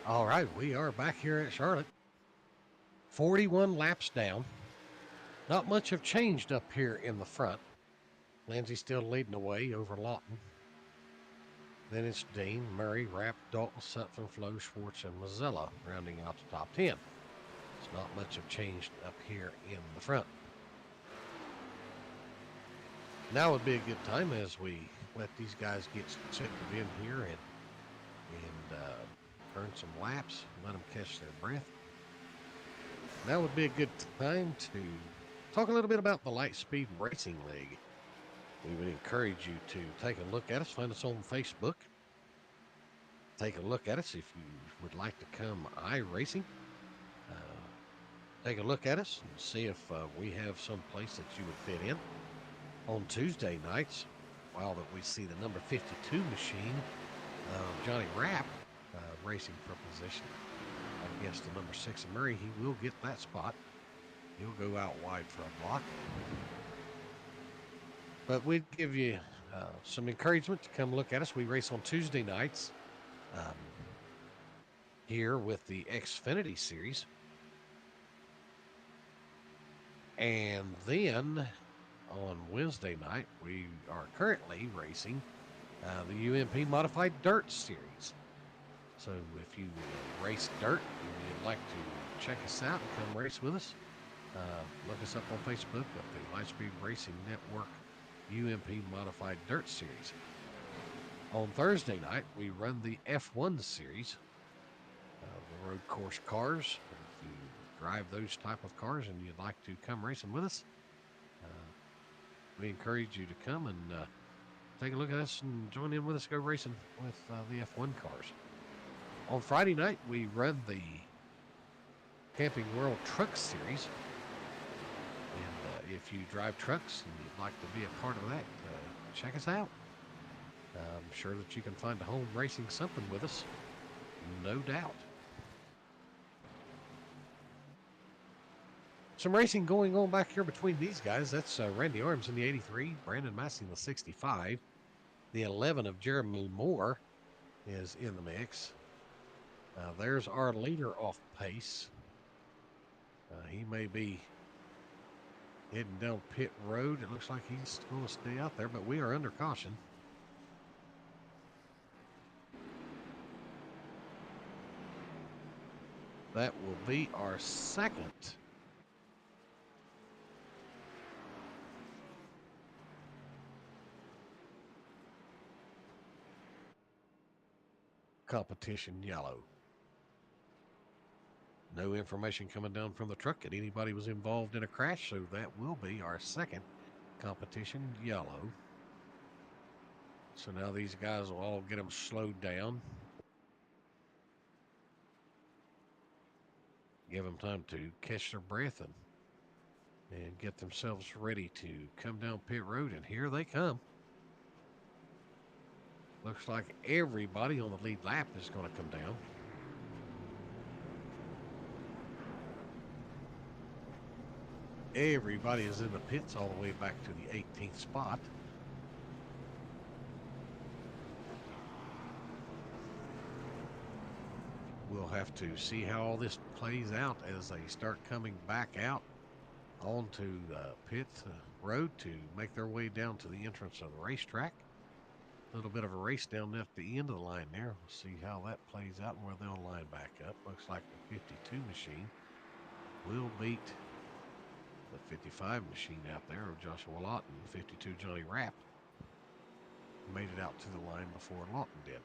All right, we are back here at Charlotte. 41 laps down. Not much have changed up here in the front. Lindsay still leading the way over Lawton. Then it's Dean, Murray, Rapp, Dalton, Sutphin, Flo, Schwartz, and Mazzella rounding out the top 10. It's not much have changed up here in the front. Now would be a good time as we let these guys get settled in here and earn some laps, let them catch their breath. Now would be a good time to talk a little bit about the Lightspeed Racing League. We would encourage you to take a look at us. Find us on Facebook. Take a look at us if you would like to come iRacing. Take a look at us and see if we have some place that you would fit in. On Tuesday nights, while that we see the number 52 machine of Johnny Rapp racing for position against the number 6 of Murray, he will get that spot. He'll go out wide for a block. But we'd give you some encouragement to come look at us. We race on Tuesday nights here with the Xfinity series. And then on Wednesday night, we are currently racing the UMP Modified Dirt Series. So if you race dirt and you'd like to check us out and come race with us, look us up on Facebook at the Lightspeed Racing Network UMP Modified Dirt Series. On Thursday night, we run the F1 Series, the road course cars. If you drive those type of cars and you'd like to come racing with us, we encourage you to come and take a look at us and join in with us, go racing with the F1 cars. On Friday night, we run the Camping World Truck Series. And if you drive trucks and you'd like to be a part of that, check us out. I'm sure that you can find a home racing something with us, no doubt. Some racing going on back here between these guys. That's Randy Arms in the 83, Brandon Massey in the 65. The 11 of Jeremy Moore is in the mix. There's our leader off pace. He may be heading down pit road. It looks like he's going to stay out there, but we are under caution. That will be our second competition yellow. No information coming down from the truck that anybody was involved in a crash, so that will be our second competition yellow. So now these guys will all get them slowed down. Give them time to catch their breath and get themselves ready to come down pit road, and here they come. Looks like everybody on the lead lap is going to come down. Everybody is in the pits all the way back to the 18th spot. We'll have to see how all this plays out as they start coming back out onto the pit road to make their way down to the entrance of the racetrack. A little bit of a race down at the end of the line there. We'll see how that plays out and where they'll line back up. Looks like the 52 machine will beat the 55 machine out there of Joshua Lawton. 52 Johnny Rapp made it out to the line before Lawton did.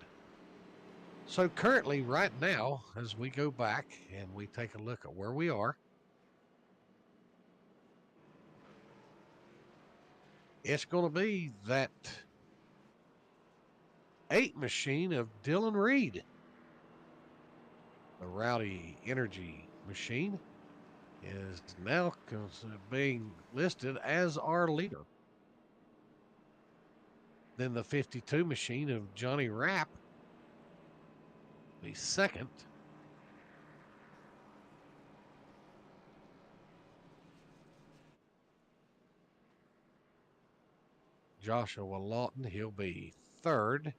So currently, right now, as we go back and we take a look at where we are, it's going to be that 8 machine of Dylan Reed. The Rowdy Energy machine is now being listed as our leader. Then the 52 machine of Johnny Rapp, the second. Joshua Lawton, he'll be third.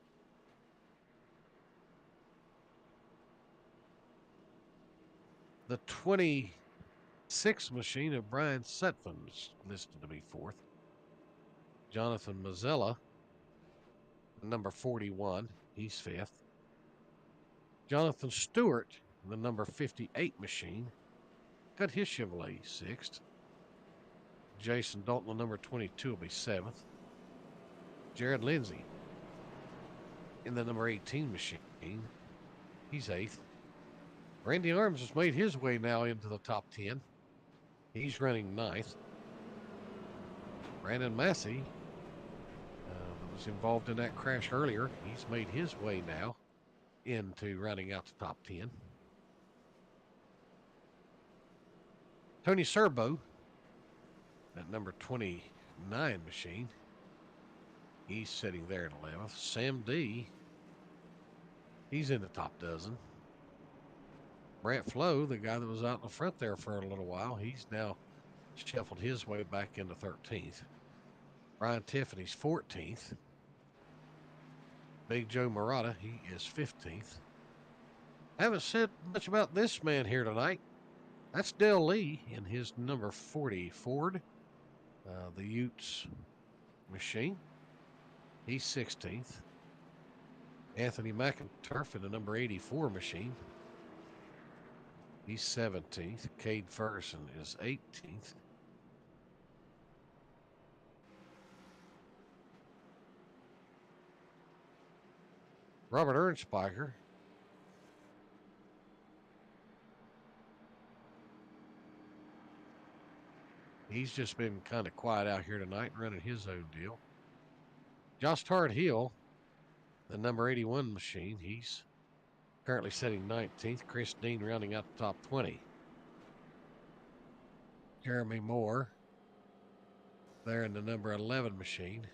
The 26 machine of Brian Sutphin is listed to be fourth. Jonathan Mazzella, number 41, he's fifth. Jonathan Stewart, the number 58 machine, got his Chevrolet sixth. Jason Dalton, the number 22, will be seventh. Jared Lindsay in the number 18 machine, he's eighth. Randy Arms has made his way now into the top 10. He's running ninth. Brandon Massey was involved in that crash earlier. He's made his way now into running out the top 10. Tony Serbo at number 20 9 machine. He's sitting there at 11th. Sam D, he's in the top dozen. Brant Flo, the guy that was out in the front there for a little while, he's now shuffled his way back into 13th. Brian Tiffany's 14th. Big Joe Murata, he is 15th. Haven't said much about this man here tonight. That's Dale Lee in his number 40 Ford, the Utes machine. He's 16th. Anthony McInturf in the number 84 machine. He's 17th. Cade Ferguson is 18th. Robert Ernspiker, he's just been kind of quiet out here tonight, running his own deal. Josh Tard Hill, the number 81 machine, he's currently sitting 19th. Chris Dean rounding out the top 20. Jeremy Moore, there in the number 11 machine.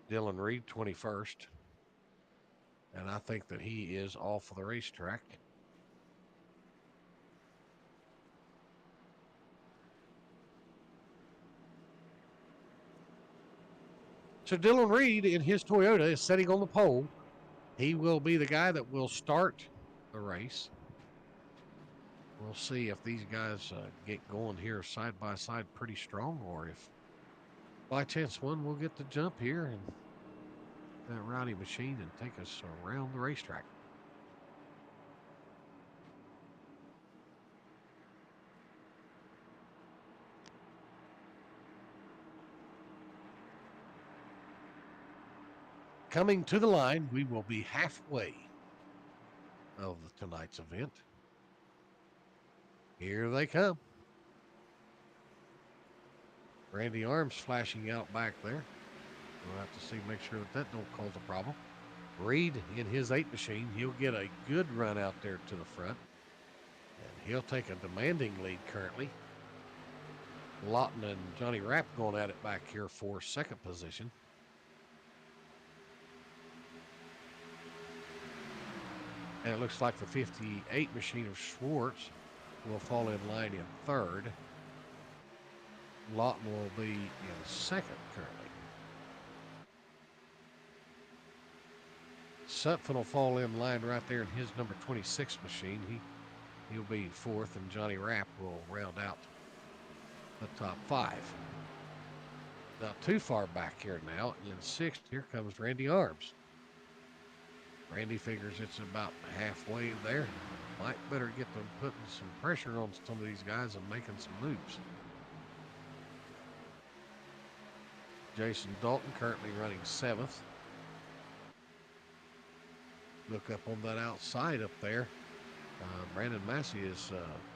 Dylan Reed, 21st. And I think that he is off of the racetrack. So Dylan Reed in his Toyota is sitting on the pole. He will be the guy that will start the race. We'll see if these guys get going here side by side pretty strong, or if by chance one will get the jump here and that rowdy machine and take us around the racetrack. Coming to the line, we will be halfway of tonight's event. Here they come. Randy Arms flashing out back there. We'll have to see, make sure that don't cause a problem. Reed in his 8 machine, he'll get a good run out there to the front. And he'll take a demanding lead currently. Lawton and Johnny Rapp going at it back here for second position. And it looks like the 58 machine of Schwartz will fall in line in third. Lawton will be in second currently. Sutphin will fall in line right there in his number 26 machine. He'll be fourth, and Johnny Rapp will round out the top 5. Not too far back here now. In sixth, here comes Randy Arms. Randy figures it's about halfway there. Might better get them putting some pressure on some of these guys and making some moves. Jason Dalton currently running 7th. Look up on that outside up there. Brandon Massey is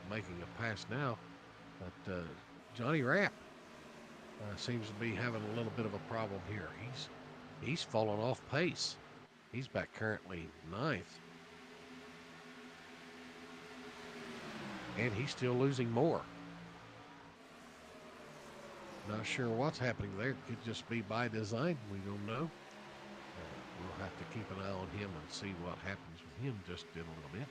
making a pass now. But Johnny Rapp seems to be having a little bit of a problem here. He's fallen off pace. He's back currently 9th. And he's still losing more. Not sure what's happening there. Could just be by design. We don't know. We'll have to keep an eye on him and see what happens with him just in a little bit.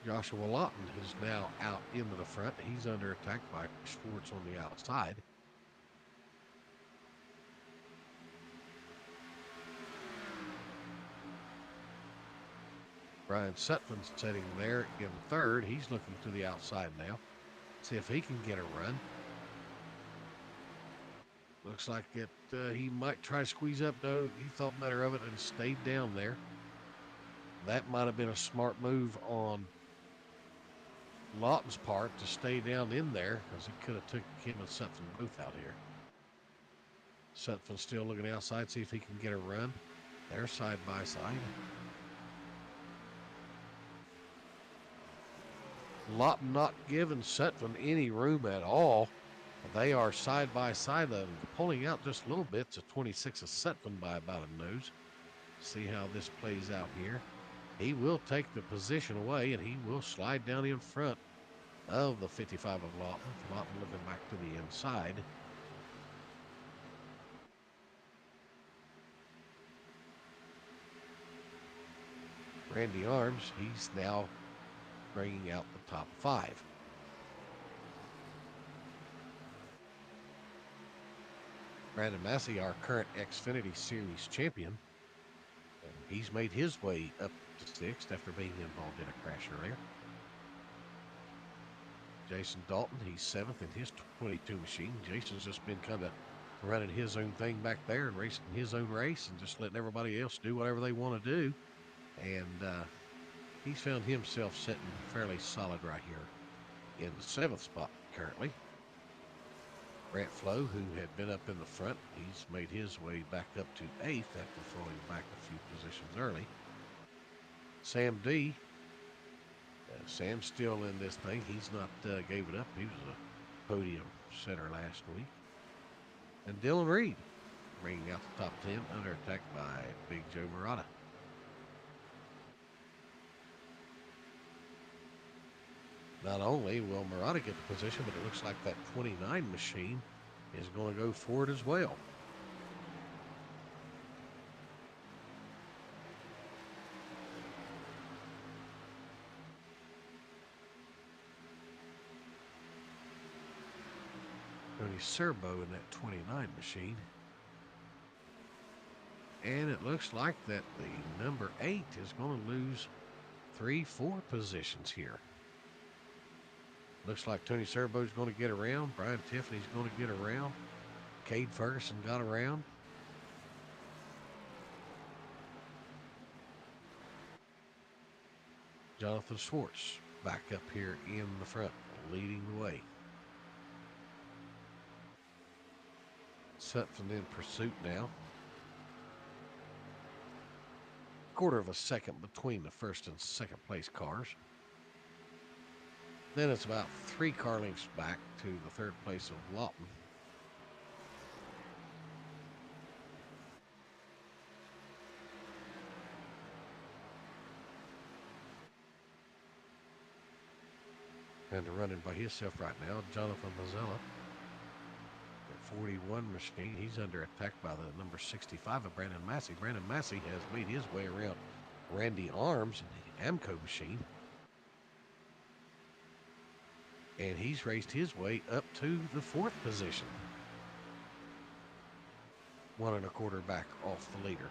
Joshua Lawton is now out into the front. He's under attack by Schwartz on the outside. Brian Sutphin's sitting there in third. He's looking to the outside now. See if he can get a run. Looks like he might try to squeeze up. No, he thought better of it and stayed down there. That might have been a smart move on Lawton's part to stay down in there, because he could have took him and Sutphin both out here. Sutphin still looking outside, see if he can get a run. They're side by side. Lawton not giving Sutphin any room at all. They are side by side, pulling out just a little bit to 26 of Sutphin by about a nose. See how this plays out here. He will take the position away, and he will slide down in front of the 55 of Lawton. Lawton looking back to the inside. Randy Arms, he's now bringing out the top 5. Brandon Massey, our current Xfinity Series champion, he's made his way up to 6th after being involved in a crash earlier. Jason Dalton, he's 7th in his 22 machine. Jason's just been kind of running his own thing back there and racing his own race and just letting everybody else do whatever they want to do. And he's found himself sitting fairly solid right here in the 7th spot currently. Brant Flo, who had been up in the front, he's made his way back up to 8th after falling back a few positions early. Sam D, Sam's still in this thing. He's not gave it up. He was a podium setter last week. And Dylan Reed bringing out the top 10 under attack by Big Joe Murata. Not only will Murata get the position, but it looks like that 29 machine is going to go forward as well. Tony Serbo in that 29 machine. And it looks like that the number 8 is going to lose 3-4 positions here. Looks like Tony Serbo's going to get around. Brian Tiffany's going to get around. Cade Ferguson got around. Jonathan Schwartz back up here in the front, leading the way. Sutphin in pursuit now. Quarter of a second between the first and second place cars. Then it's about 3 car lengths back to the third place of Lawton. And running by himself right now, Jonathan Mazzella. At 41 machine, he's under attack by the number 65 of Brandon Massey. Brandon Massey has made his way around Randy Arms in the Amco machine. And he's raced his way up to the 4th position. 1 1/4 back off the leader.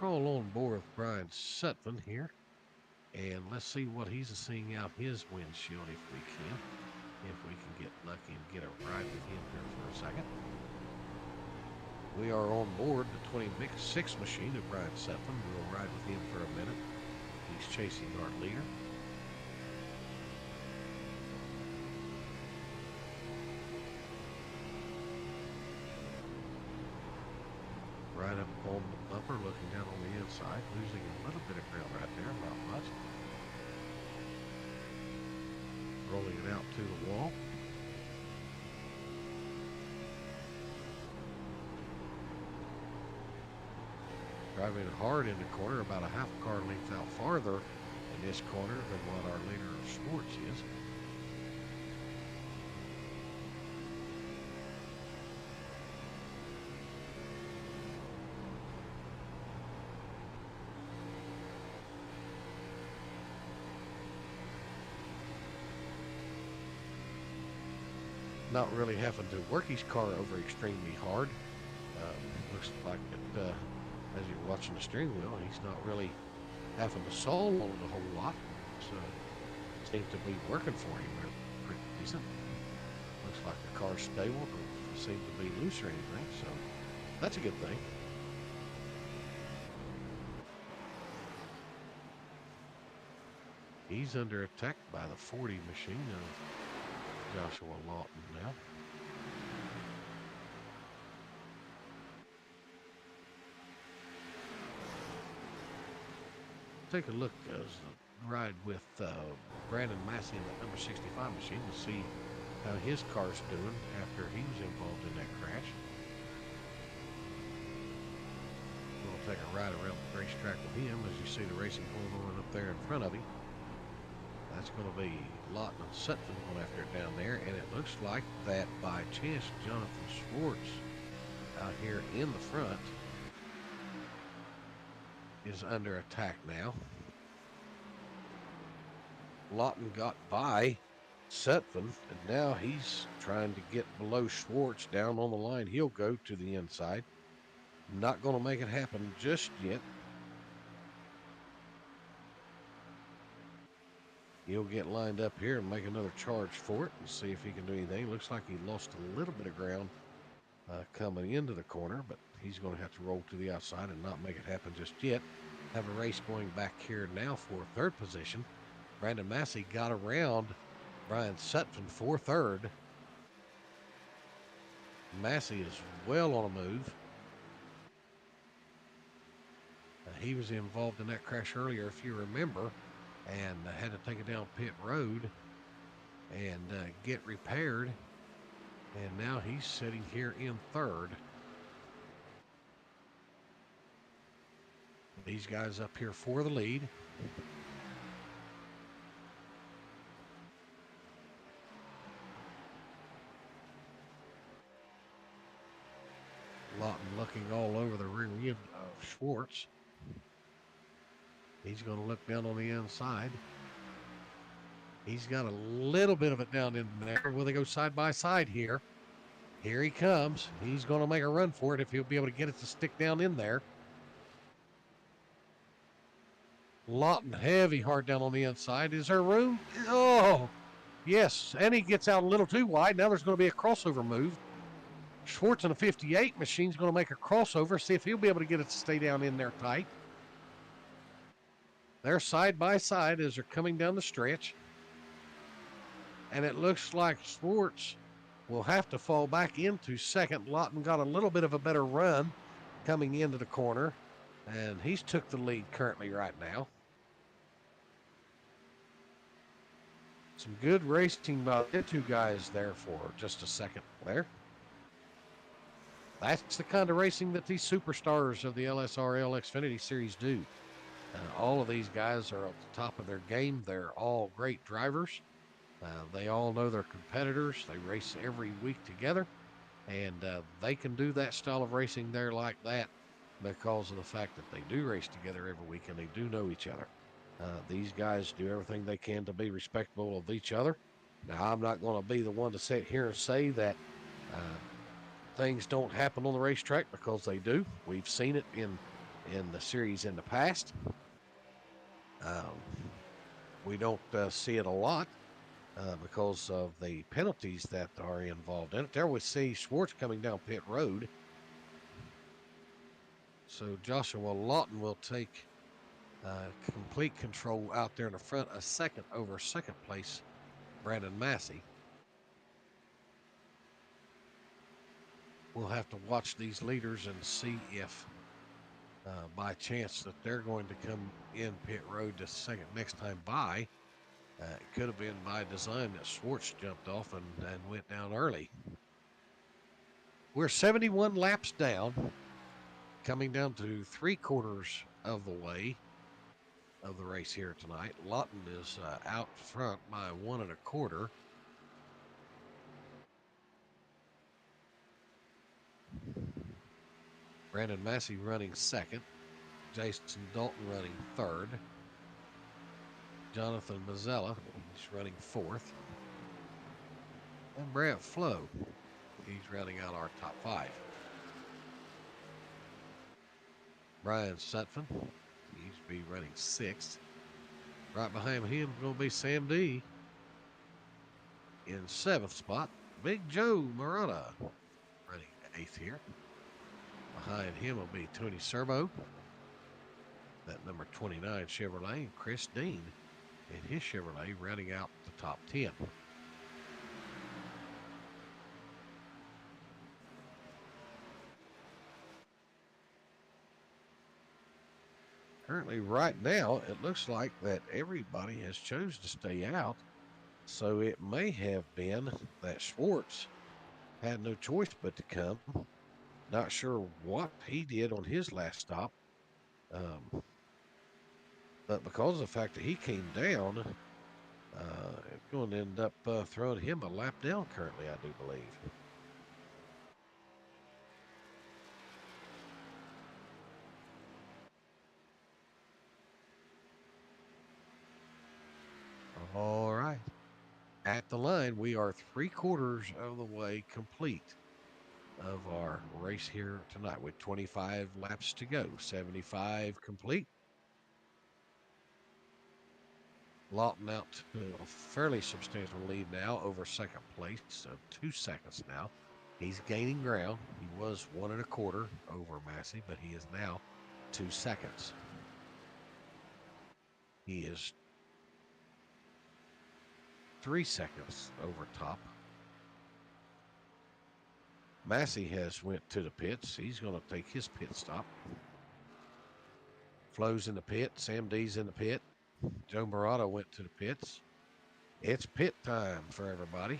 Roll on board with Brian Sutphin here. And let's see what he's seeing out his windshield if we can. If we can get lucky and get a ride with him here for a second. We are on board the 26 machine of Brian Sutphin. We'll ride with him for a minute. He's chasing our leader. Right up on the bumper, looking down on the inside, losing a little bit of ground right there, not much. Rolling it out to the wall. Driving hard in the corner, about a half car length out farther in this corner than what our leader Schwartz is. Not really having to work his car over extremely hard. Looks like it, as you're watching the steering wheel, he's not really having to solve on it a whole lot. So it seems to be working for him pretty decent. Looks like the car's stable, doesn't seem to be loose or anything, so that's a good thing. He's under attack by the 40 machine of Joshua Lawton now. take a look as ride with Brandon Massey in the number 65 machine to see how his car's doing after he was involved in that crash. We'll take a ride around the racetrack with him as you see the racing going on up there in front of him. That's going to be Lawton and Sutton going after it down there, and it looks like that by chance Jonathan Schwartz out here in the front is under attack now. Lawton got by Sutphin, and now he's trying to get below Schwartz down on the line. He'll go to the inside. Not going to make it happen just yet. He'll get lined up here and make another charge for it and see if he can do anything. Looks like he lost a little bit of ground coming into the corner, but he's going to have to roll to the outside and not make it happen just yet. Have a race going back here now for third position. Brandon Massey got around Brian Sutphin for third. Massey is well on a move. He was involved in that crash earlier, if you remember, and had to take it down pit road and get repaired. And now he's sitting here in third. These guys up here for the lead. Lawton looking all over the rear end of Schwartz. He's going to look down on the inside. He's got a little bit of it down in there. Will they go side by side here? Here he comes. He's going to make a run for it if he'll be able to get it to stick down in there. Lawton heavy hard down on the inside. Is there room? Oh, yes. And he gets out a little too wide. Now there's going to be a crossover move. Schwartz in a 58 machine is going to make a crossover. See if he'll be able to get it to stay down in there tight. They're side by side as they're coming down the stretch. And it looks like Schwartz will have to fall back into second. Lawton got a little bit of a better run coming into the corner, and he's took the lead currently right now. Some good racing by the two guys there for just a second there. That's the kind of racing that these superstars of the LSRL Xfinity Series do. All of these guys are at the top of their game. They're all great drivers. They all know their competitors. They race every week together, and they can do that style of racing there like that because of the fact that they do race together every week and they do know each other. These guys do everything they can to be respectful of each other. Now, I'm not going to be the one to sit here and say that things don't happen on the racetrack, because they do. We've seen it in the series in the past. We don't see it a lot because of the penalties that are involved in it. There we see Schwartz coming down pit road. So Joshua Lawton will take complete control out there in the front, a second over second place Brandon Massey. We'll have to watch these leaders and see if by chance that they're going to come in pit road to second next time by. It could have been by design that Schwartz jumped off and went down early. We're 71 laps down, coming down to 3/4 of the way of the race here tonight. Lawton is out front by 1 1/4. Brandon Massey running second. Jason Dalton running third. Jonathan Mazzella, he's running fourth. And Brad Flo, he's rounding out our top 5. Brian Sutphin, he's be running 6th. Right behind him is going to be Sam D in 7th spot. Big Joe Murata running 8th here. Behind him will be Tony Serbo, that number 29 Chevrolet, and Chris Dean in his Chevrolet rounding out the top 10. Currently, right now, it looks like that everybody has chose to stay out. So it may have been that Schwartz had no choice but to come. Not sure what he did on his last stop, um, but because of the fact that he came down, it's going to end up throwing him a lap down currently, I do believe. All right. At the line, we are 3/4 of the way complete of our race here tonight with 25 laps to go. 75 complete. Lawton out to a fairly substantial lead now over second place, so 2 seconds now. He's gaining ground. He was 1 1/4 over Massey, but he is now 2 seconds. He is 3 seconds over top. Massey has went to the pits. He's going to take his pit stop. Flo's in the pit. Sam D's in the pit. Joe Murata went to the pits. It's pit time for everybody.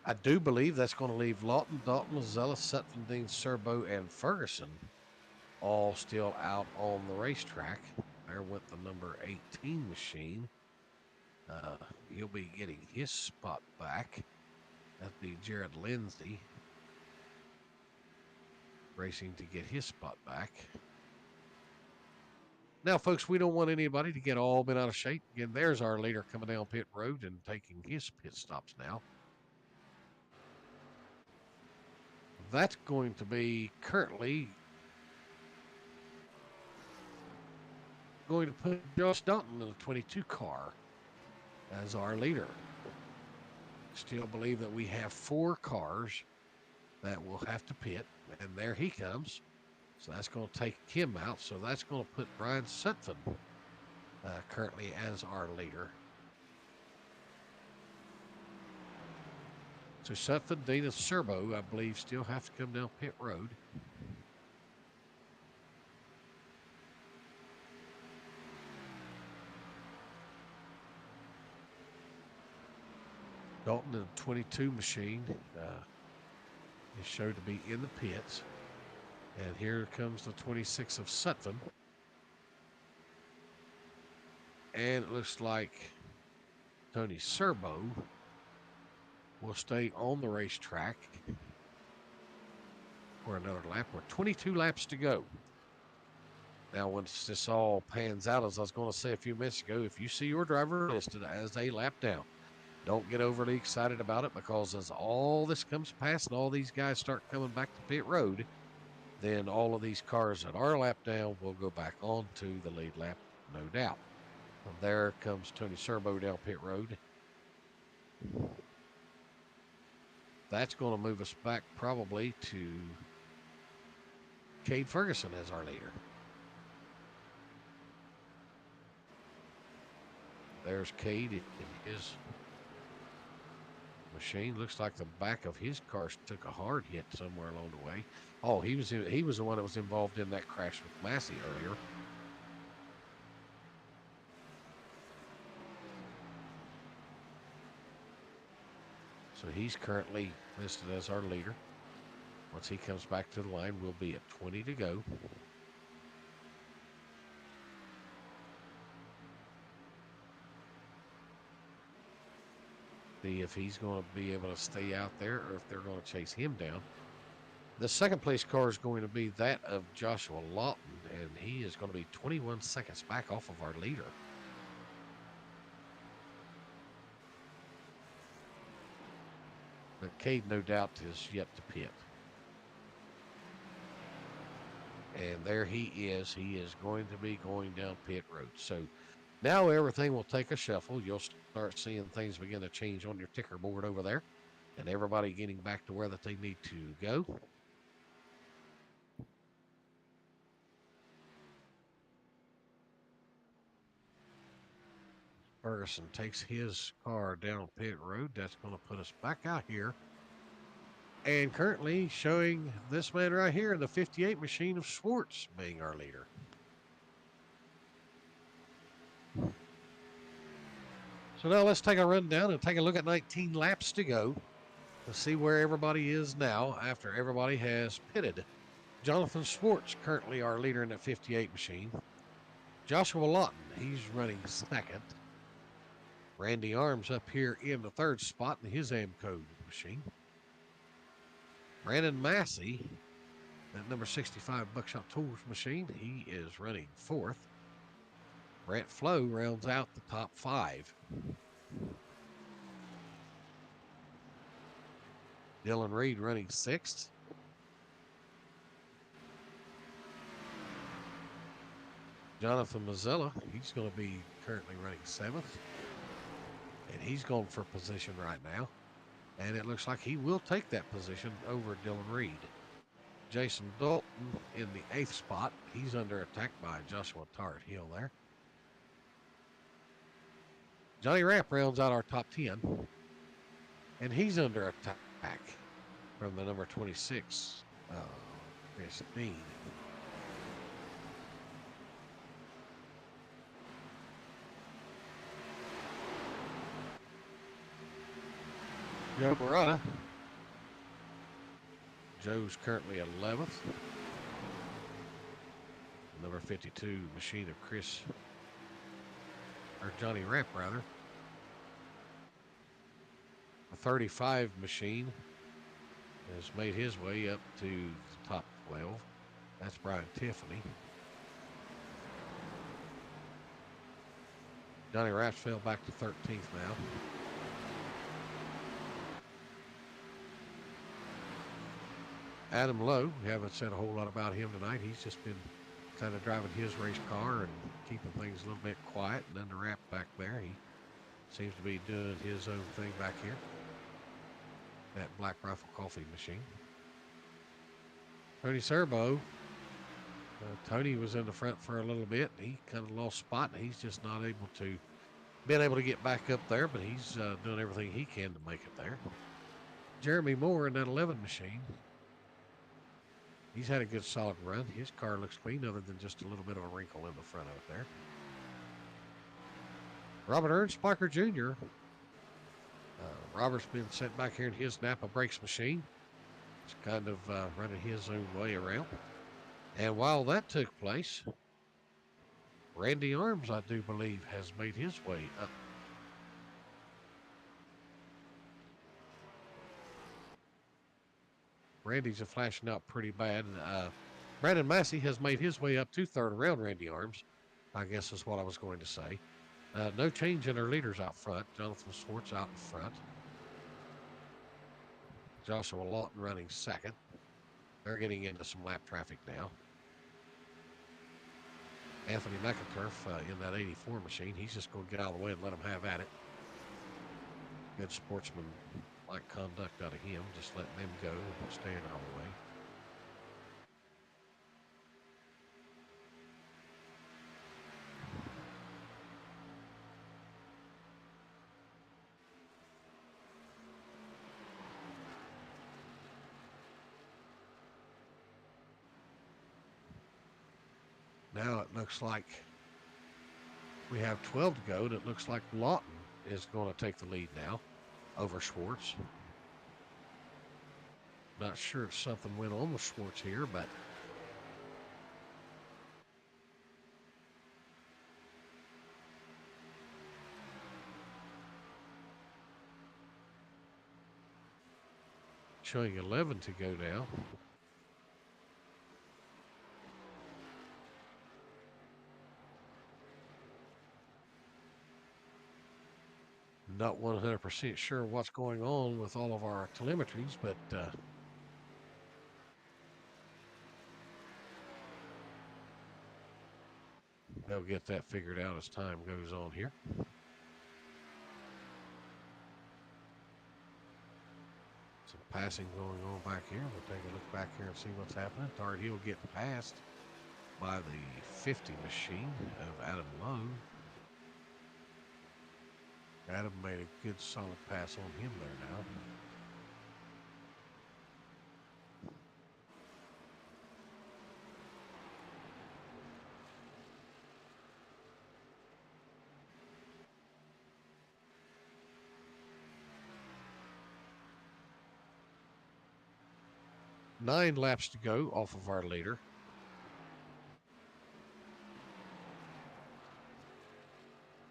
I do believe that's going to leave Lawton, Dalton, Mazzella, Sutton, Dean, Serbo, and Ferguson all still out on the racetrack. There went the number 18 machine. He'll be getting his spot back. That'd be Jared Lindsay racing to get his spot back. Now, folks, we don't want anybody to get all bent out of shape. Again, there's our leader coming down pit road and taking his pit stops now. That's going to be currently going to put Josh Dalton in the 22 car as our leader. Still believe that we have 4 cars that will have to pit, and there he comes. So that's going to take him out. So that's going to put Brian Sutphin currently as our leader. So Sutphin, Dean, and Serbo, I believe, still have to come down pit road. Dalton in the 22 machine is showed to be in the pits. And here comes the 26 of Sutphin. And it looks like Tony Serbo will stay on the racetrack for another lap. We're 22 laps to go. Now, once this all pans out, as I was going to say a few minutes ago, if you see your driver listed as a lap down, don't get overly excited about it, because as all this comes past and all these guys start coming back to pit road, then all of these cars that are lap down will go back onto the lead lap, no doubt. And there comes Tony Serbo down pit road. That's going to move us back probably to Cade Ferguson as our leader. There's Cade in his machine. Looks like the back of his car took a hard hit somewhere along the way. Oh, he was the one that was involved in that crash with Massey earlier. So he's currently listed as our leader. Once he comes back to the line, we'll be at 20 to go. See if he's going to be able to stay out there or if they're going to chase him down. The second place car is going to be that of Joshua Lawton, and he is going to be 21 seconds back off of our leader. But Cade, no doubt, is yet to pit. And there he is. He is going to be going down pit road. So now everything will take a shuffle. You'll start seeing things begin to change on your ticker board over there, and everybody getting back to where that they need to go. Ferguson takes his car down pit road. That's going to put us back out here And currently showing this man right here, the 58 machine of Schwartz, being our leader. So now let's take a rundown and take a look at 19 laps to go to see where everybody is now after everybody has pitted. Jonathan Schwartz, currently our leader in that 58 machine. Joshua Lawton, he's running second. Randy Arms up here in the third spot in his Amco machine. Brandon Massey, that number 65 Buckshot Tools machine, he is running fourth. Brett Flo rounds out the top five. Dylan Reed running sixth. Jonathan Mazzella, he's going to be currently running seventh. And he's going for position right now. And it looks like he will take that position over Dylan Reed. Jason Dalton in the eighth spot. He's under attack by Joshua Tarrant Hill there. Johnny Rapp rounds out our top 10. And he's under attack from the number 26, Chris Bean. Joe Barada. Joe's currently 11th. Number 52 machine of Chris, or Johnny Rapp rather. The 35 machine has made his way up to the top 12. That's Brian Tiffany. Johnny Rapp fell back to 13th now. Adam Lowe, we haven't said a whole lot about him tonight. He's just been kind of driving his race car and keeping things a little bit quiet. And then the Rapp back there, he seems to be doing his own thing back here. That Black Rifle coffee machine. Tony Serbo. Tony was in the front for a little bit. He kind of lost spot. And he's just not been able to get back up there, but he's doing everything he can to make it there. Jeremy Moore in that 11 machine. He's had a good solid run. His car looks clean other than just a little bit of a wrinkle in the front of it there. Robert Ernstbacher Jr. Robert's been sent back here in his Napa Brakes machine. He's kind of running his own way around. And while that took place, Randy Arms, I do believe, has made his way up. Randy's flashing out pretty bad. Brandon Massey has made his way up to third around Randy Arms, I guess is what I was going to say. No change in our leaders out front. Jonathan Schwartz out in front. Joshua Lawton running second. They're getting into some lap traffic now. Anthony McInturf in that 84 machine. He's just going to get out of the way and let them have at it. Good sportsman-like conduct out of him. Just letting them go and staying out of the way. Now it looks like we have 12 to go, and it looks like Lawton is going to take the lead now over Schwartz. Not sure if something went on with Schwartz here, but showing 11 to go now. Not 100% sure what's going on with all of our telemetries, but they'll get that figured out as time goes on here. Some passing going on back here. We'll take a look back here and see what's happening. Tarrant Hill getting passed by the 50 machine of Adam Lowe. Adam made a good solid pass on him there now. 9 laps to go off of our leader.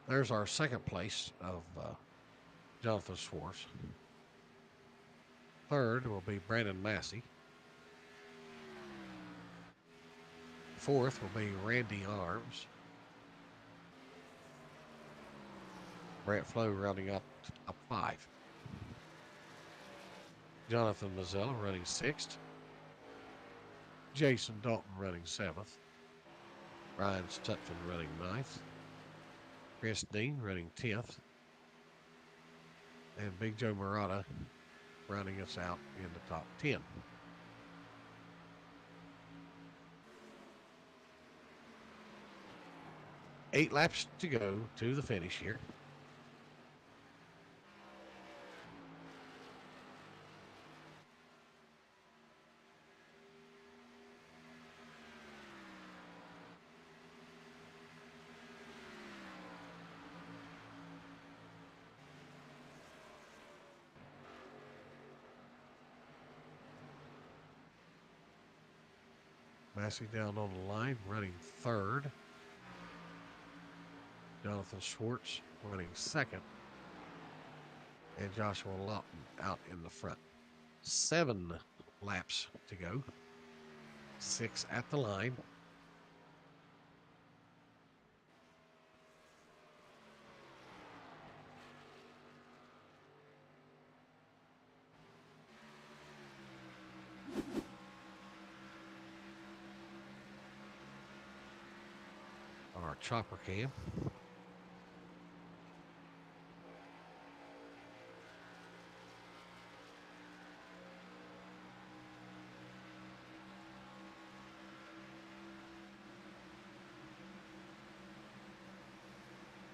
There's our second place of Jonathan Schwartz. Third will be Brandon Massey. Fourth will be Randy Arms. Brett Flo rounding up top 5. Jonathan Mazzella running 6th. Jason Dalton running 7th. Ryan Stutton running 9th. Chris Dean running 10th. And Big Joe Murata rounding us out in the top 10. Eight laps to go to the finish here. Massey down on the line, running 3rd. Jonathan Schwartz running 2nd. And Joshua Lawton out in the front. 7 laps to go. 6 at the line. On our chopper cam.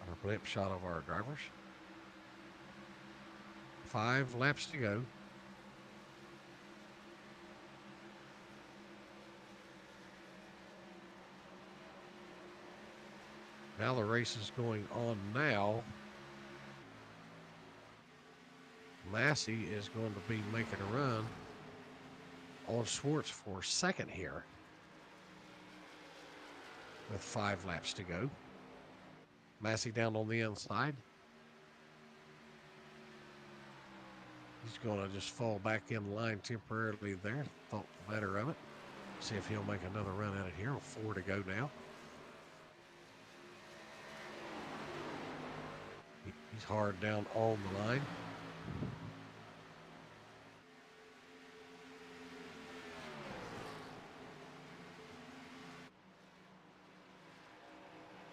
Our blimp shot of our drivers. 5 laps to go. Now the race is going on now. Massey is going to be making a run on Schwartz for 2nd here with 5 laps to go. Massey down on the inside. He's going to just fall back in line temporarily there. Thought better of it. See if he'll make another run at it here. 4 to go now. He's hard down on the line.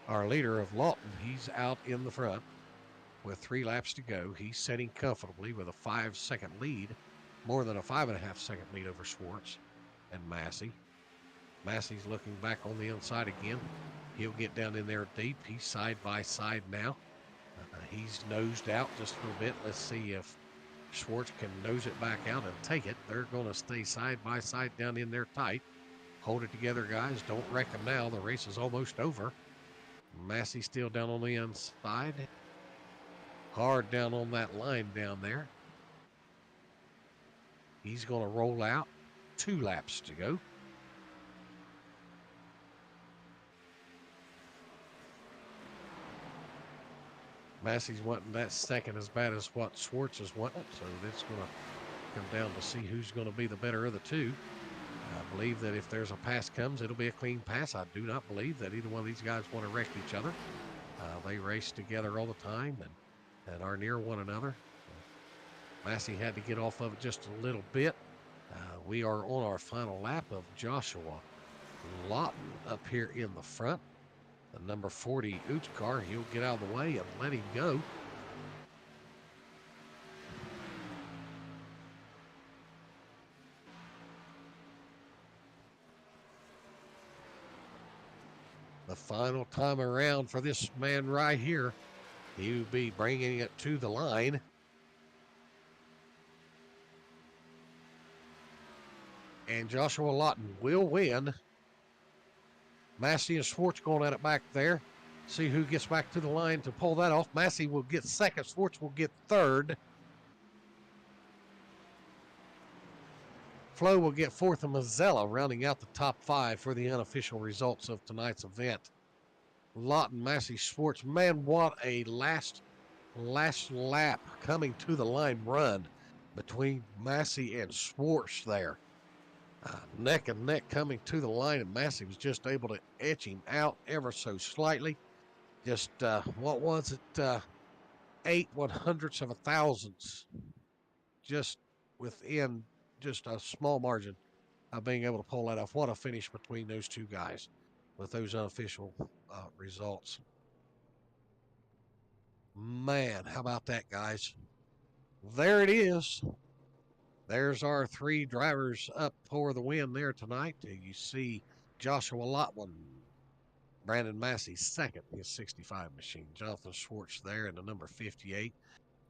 Our leader of Lawton, he's out in the front with 3 laps to go. He's sitting comfortably with a 5-second lead, more than a 5.5-second lead over Schwartz and Massey. Massey's looking back on the inside again. He'll get down in there deep. He's side by side now. He's nosed out just a little bit. Let's see if Schwartz can nose it back out and take it. They're going to stay side by side down in there tight. Hold it together, guys. Don't wreck them now. The race is almost over. Massey still down on the inside. Hard down on that line down there. He's going to roll out. 2 laps to go. Massey's wanting that 2nd as bad as what Schwartz is wanting, so it's going to come down to see who's going to be the better of the 2. I believe that if there's a pass comes, it'll be a clean pass. I do not believe that either one of these guys want to wreck each other. They race together all the time and are near one another. Massey had to get off of it just a little bit. We are on our final lap of Joshua Lawton up here in the front. The number 40 Utskar, he'll get out of the way and let him go. The final time around for this man right here, he'll be bringing it to the line. And Joshua Lawton will win. Massey and Schwartz going at it back there. See who gets back to the line to pull that off. Massey will get 2nd. Schwartz will get 3rd. Flo will get fourth, and Mazzella rounding out the top five for the unofficial results of tonight's event. Lawton, Massey, Schwartz, man, what a last lap coming to the line run between Massey and Schwartz there. Neck and neck coming to the line, and Massey was just able to etch him out ever so slightly. Just, what was it, 8/100ths of a thousandths, just within just a small margin of being able to pull that off. What a finish between those two guys with those unofficial results. Man, how about that, guys? There it is. There's our three drivers up for the win there tonight. You see Joshua Lotwin, Brandon Massey second, his 65 machine. Jonathan Schwartz there in the number 58.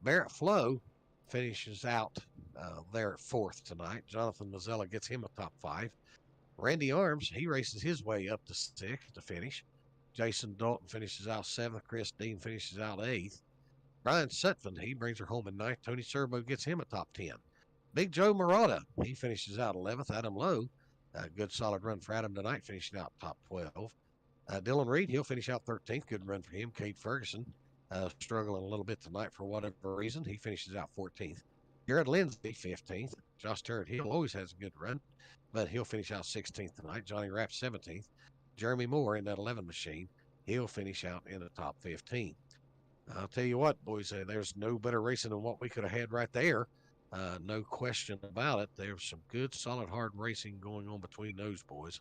Barrett Flo finishes out there at fourth tonight. Jonathan Mazzella gets him a top five. Randy Arms, he races his way up to sixth to finish. Jason Dalton finishes out seventh. Chris Dean finishes out eighth. Brian Sutphin, he brings her home in ninth. Tony Serbo gets him a top 10. Big Joe Murata, he finishes out 11th. Adam Lowe, a good solid run for Adam tonight, finishing out top 12. Dylan Reed, he'll finish out 13th. Good run for him. Cade Ferguson, struggling a little bit tonight for whatever reason. He finishes out 14th. Jared Lindsay, 15th. Josh Turret Hill always has a good run, but he'll finish out 16th tonight. Johnny Rapp, 17th. Jeremy Moore in that 11 machine, he'll finish out in the top 15. I'll tell you what, boys, there's no better racing than what we could have had right there. No question about it. There's some good, solid, hard racing going on between those boys,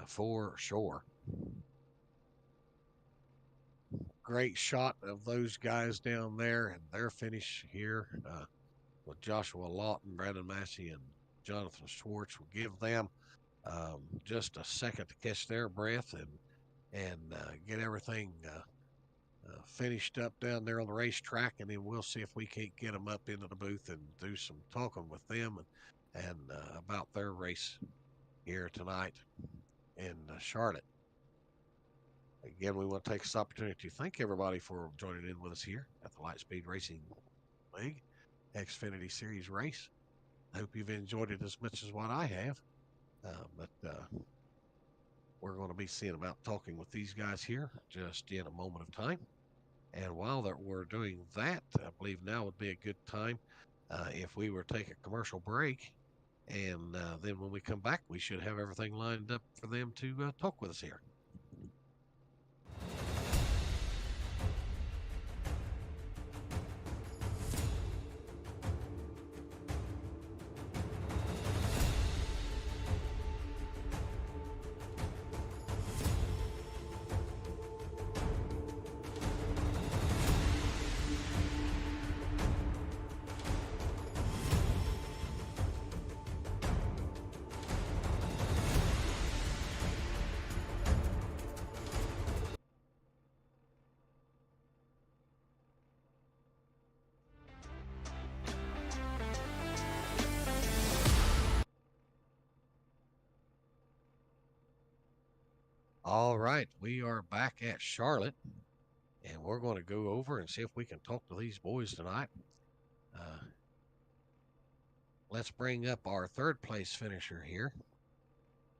for sure. Great shot of those guys down there and their finish here with Joshua Lawton, Brandon Massey, and Jonathan Schwartz. Will give them just a second to catch their breath and get everything finished up down there on the racetrack, and then we'll see if we can't get them up into the booth and do some talking with them and about their race here tonight in Charlotte. Again, we want to take this opportunity to thank everybody for joining in with us here at the Lightspeed Racing League Xfinity Series race. I hope you've enjoyed it as much as what I have. But we're going to be seeing about talking with these guys here just in a moment of time. And while that we're doing that, I believe now would be a good time if we were to take a commercial break. And then when we come back, we should have everything lined up for them to talk with us here. All right, we are back at Charlotte, and we're going to go over and see if we can talk to these boys tonight. Let's bring up our third place finisher here.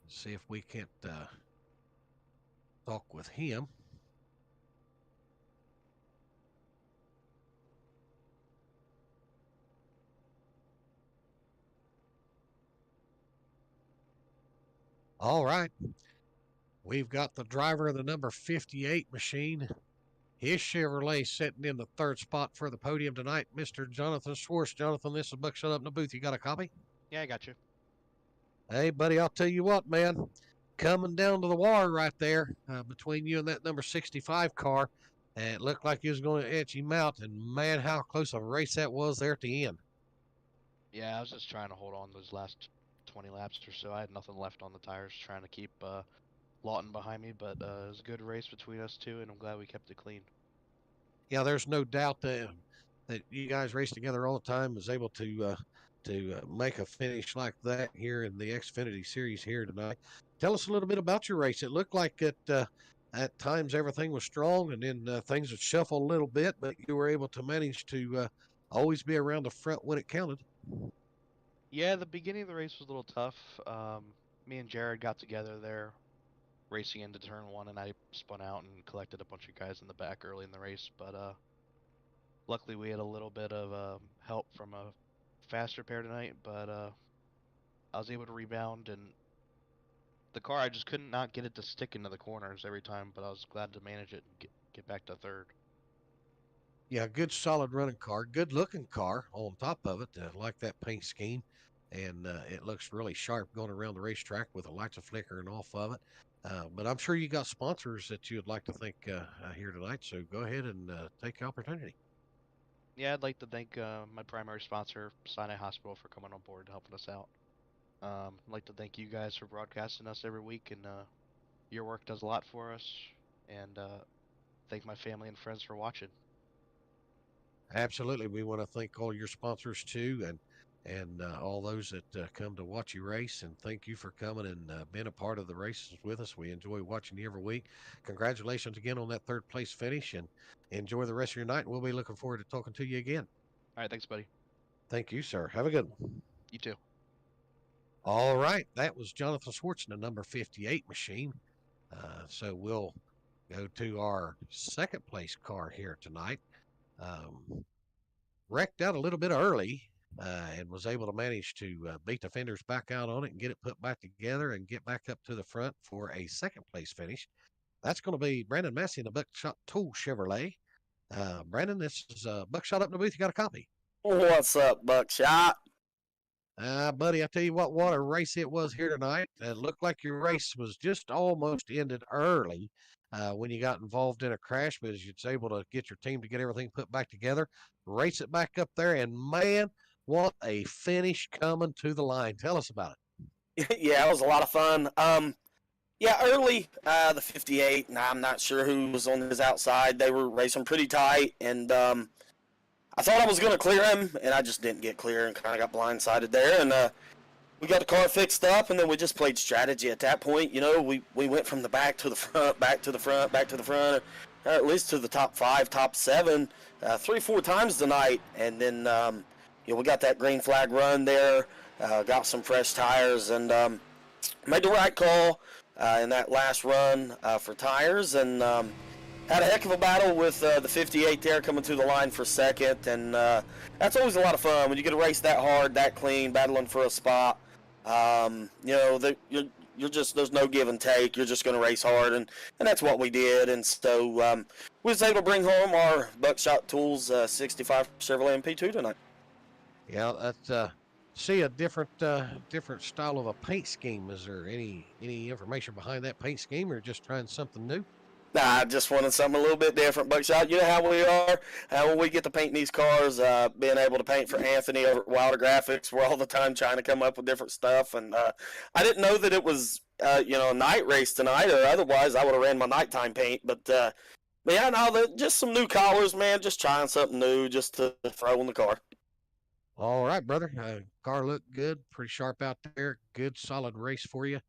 See if we can't talk with him. All right. We've got the driver of the number 58 machine. His Chevrolet sitting in the third spot for the podium tonight, Mr. Jonathan Schwartz. Jonathan, this is Buck. Shut up in the booth. You got a copy? Yeah, I got you. Hey, buddy, I'll tell you what, man. Coming down to the wire right there between you and that number 65 car. And it looked like he was going to etch him out. And, man, how close of a race that was there at the end. Yeah, I was just trying to hold on those last 20 laps or so. I had nothing left on the tires, trying to keep Lawton behind me. But it was a good race between us two, and I'm glad we kept it clean. Yeah, there's no doubt that you guys race together all the time. Was able to make a finish like that here in the Xfinity Series here tonight. Tell us a little bit about your race. It looked like at times everything was strong, and then things would shuffle a little bit, but you were able to manage to always be around the front when it counted. Yeah, the beginning of the race was a little tough. Me and Jared got together there racing into turn one, and I spun out and collected a bunch of guys in the back early in the race. But luckily we had a little bit of help from a faster pair tonight. But I was able to rebound, and the car I just couldn't not get it to stick into the corners every time. But I was glad to manage it and get back to third. Yeah, good solid running car, good looking car on top of it. Like that paint scheme, and it looks really sharp going around the racetrack with the lights are flickering off of it. But I'm sure you got sponsors that you'd like to thank here tonight. So go ahead and take the opportunity. Yeah, I'd like to thank my primary sponsor, Sinai Hospital, for coming on board and helping us out. I'd like to thank you guys for broadcasting us every week, and your work does a lot for us. And thank my family and friends for watching. Absolutely, we want to thank all your sponsors too, and all those that come to watch you race. And thank you for coming and being a part of the races with us. We enjoy watching you every week. Congratulations again on that third place finish, and enjoy the rest of your night. We'll be looking forward to talking to you again. All right, thanks, buddy. Thank you, sir. Have a good one. You too. All right, that was Jonathan Swartz in the number 58 machine. So we'll go to our second place car here tonight. Wrecked out a little bit early and was able to manage to beat the fenders back out on it and get it put back together and get back up to the front for a second place finish. That's going to be Brandon Massey in the Buckshot Tool Chevrolet. Brandon, this is Buckshot up in the booth. You got a copy? What's up, Buckshot? Buddy, I tell you what a race it was here tonight. It looked like your race was just almost ended early when you got involved in a crash, but as you're able to get your team to get everything put back together, race it back up there, and man, what a finish coming to the line. Tell us about it. Yeah, it was a lot of fun. Yeah, early, the 58, and I'm not sure who was on his outside. They were racing pretty tight, and I thought I was going to clear him, and I just didn't get clear and kind of got blindsided there. And we got the car fixed up, and then we just played strategy at that point. You know, we went from the back to the front, back to the front, back to the front, or at least to the top 5, top 7, 3-4 times tonight. And then, you know, we got that green flag run there, got some fresh tires, and made the right call in that last run for tires, and had a heck of a battle with the 58 there coming to the line for second, and that's always a lot of fun when you get to race that hard, that clean, battling for a spot. You know, you're just, there's no give and take. You're just going to race hard, and that's what we did. And so we was able to bring home our Buckshot Tools 65 Chevrolet MP2 tonight. Yeah, that's see a different style of a paint scheme. Is there any information behind that paint scheme, or just trying something new? Nah, I just wanted something a little bit different, Buckshot. You know how we are when we get to paint these cars, being able to paint for Anthony over at Wilder Graphics. We're all the time trying to come up with different stuff. And I didn't know that it was, you know, a night race tonight, or otherwise I would have ran my nighttime paint. But yeah, no, just some new colors, man. Just trying something new just to throw in the car. All right, brother. Car looked good, pretty sharp out there. Good, solid race for you.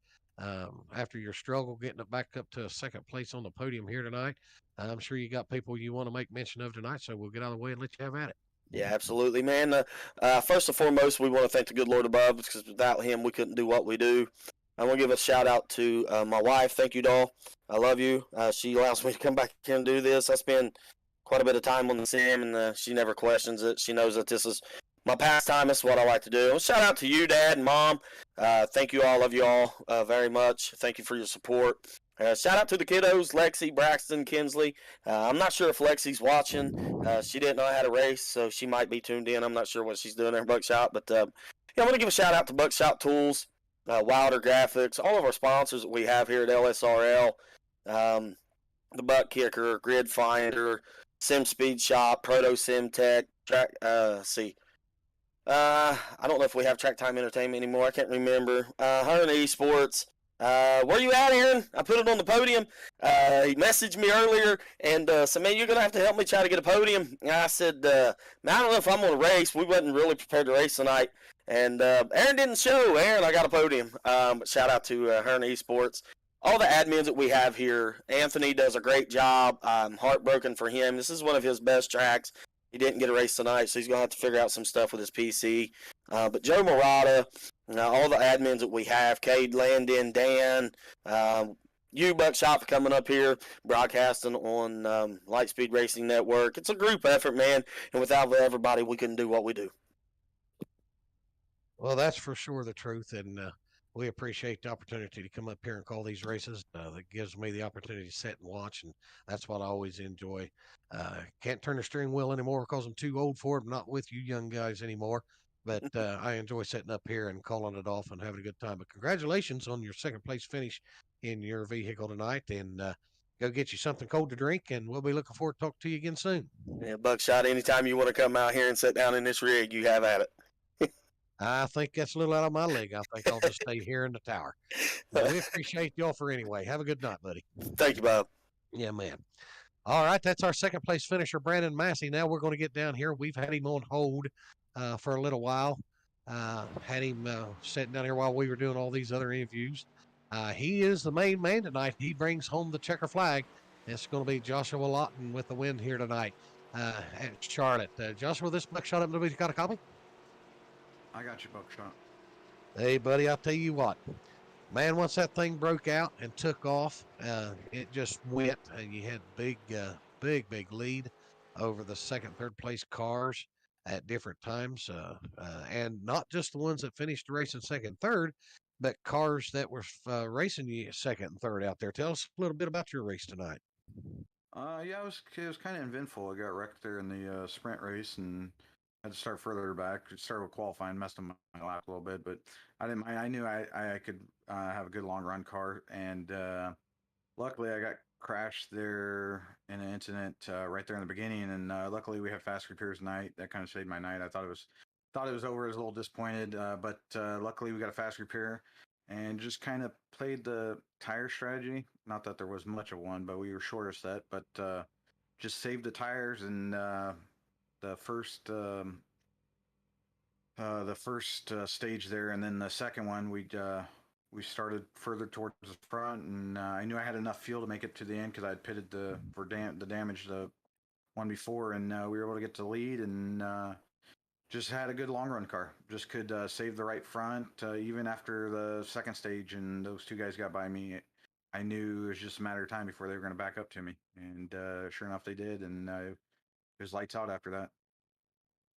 After your struggle getting it back up to a second place on the podium here tonight, I'm sure you got people you want to make mention of tonight, so we'll get out of the way and let you have at it. Yeah, absolutely, man. First and foremost, we want to thank the good Lord above, because without him, we couldn't do what we do. I want to give a shout out to my wife. Thank you, doll. I love you. She allows me to come back here and do this. I spend quite a bit of time on the sim, and she never questions it. She knows that this is my pastime. Is what I like to do. Well, shout out to you, Dad and Mom. Thank you all, love you all very much. Thank you for your support. Shout out to the kiddos, Lexi, Braxton, Kinsley. I'm not sure if Lexi's watching. She didn't know I had a race, so she might be tuned in. I'm not sure what she's doing there in Buckshot. But yeah, I'm going to give a shout out to Buckshot Tools, Wilder Graphics, all of our sponsors that we have here at LSRL. The Butt Kicker, Grid Finder, Sim Speed Shop, Proto Sim Tech, I don't know if we have Track Time Entertainment anymore. I can't remember. Hearn Esports. Where you at, Aaron? I put it on the podium. He messaged me earlier and said, man, you're going to have to help me try to get a podium. And I said, man, I don't know if I'm going to race. We wasn't really prepared to race tonight. And Aaron didn't show. Aaron, I got a podium. But shout out to Hearn Esports. All the admins that we have here. Anthony does a great job. I'm heartbroken for him. This is one of his best tracks. He didn't get a race tonight, so he's going to have to figure out some stuff with his PC. But Joe Murata, all the admins that we have, Cade, Landon, Dan, you, Buckshot, for coming up here, broadcasting on Lightspeed Racing Network. It's a group effort, man, and without everybody, we couldn't do what we do. Well, that's for sure the truth, and we appreciate the opportunity to come up here and call these races. That gives me the opportunity to sit and watch, and that's what I always enjoy. Can't turn the steering wheel anymore because I'm too old for it. I'm not with you young guys anymore, but I enjoy sitting up here and calling it off and having a good time. But congratulations on your second place finish in your vehicle tonight, and go get you something cold to drink, and we'll be looking forward to talking to you again soon. Yeah, Buckshot, anytime you want to come out here and sit down in this rig, you have at it. I think that's a little out of my league. I think I'll just stay here in the tower. But we appreciate the offer anyway. Have a good night, buddy. Thank you, Bob. Yeah, man. All right, that's our second place finisher, Brandon Massey. Now we're going to get down here. We've had him on hold for a little while. Had him sitting down here while we were doing all these other interviews. He is the main man tonight. He brings home the checker flag. It's going to be Joshua Lawton with the win here tonight at Charlotte. Joshua, this Buckshot up. Nobody's got a copy? I got you, Buckshot. Hey, buddy, I'll tell you what. Man, once that thing broke out and took off, it just went. And you had big lead over the second, third place cars at different times. And not just the ones that finished the race in second, third, but cars that were racing you second and third out there. Tell us a little bit about your race tonight. Yeah, it was kind of eventful. I got wrecked there in the sprint race and had to start further back. Started with qualifying, messed up my lap a little bit, but I didn't mind. I knew I could have a good long run car, and luckily I got crashed there in an incident right there in the beginning, and luckily we had fast repairs tonight. That kind of saved my night. I thought it was over. I was a little disappointed, but luckily we got a fast repair and just kind of played the tire strategy. Not that there was much of one, but we were short of set, but just saved the tires and the first stage there, and then the second one we started further towards the front, and I knew I had enough fuel to make it to the end because I had pitted the damage the one before, and we were able to get to the lead, and just had a good long run car. Just could save the right front even after the second stage, and those two guys got by me. I knew it was just a matter of time before they were going to back up to me, and sure enough they did, and it was lights out after that.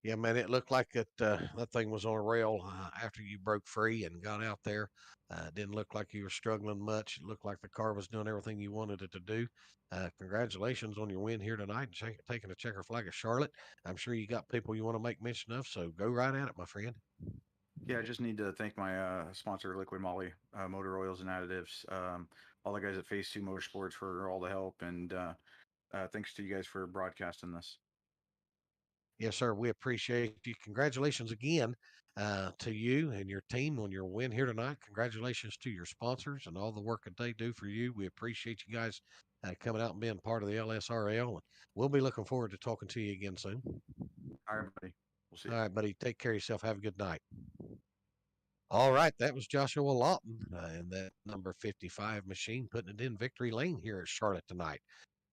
Yeah, man, it looked like that thing was on a rail after you broke free and got out there. It didn't look like you were struggling much. It looked like the car was doing everything you wanted it to do. Congratulations on your win here tonight and taking a checker flag at Charlotte. I'm sure you got people you want to make mention of, so go right at it, my friend. Yeah, I just need to thank my sponsor, Liquid Moly Motor Oils and Additives. All the guys at Phase 2 Motorsports for all the help, and thanks to you guys for broadcasting this. Yes, sir. We appreciate you. Congratulations again to you and your team on your win here tonight. Congratulations to your sponsors and all the work that they do for you. We appreciate you guys coming out and being part of the LSRL. And we'll be looking forward to talking to you again soon. All right, buddy. We'll see you. All right, buddy. Take care of yourself. Have a good night. All right, that was Joshua Lawton in that number 55 machine, putting it in victory lane here at Charlotte tonight.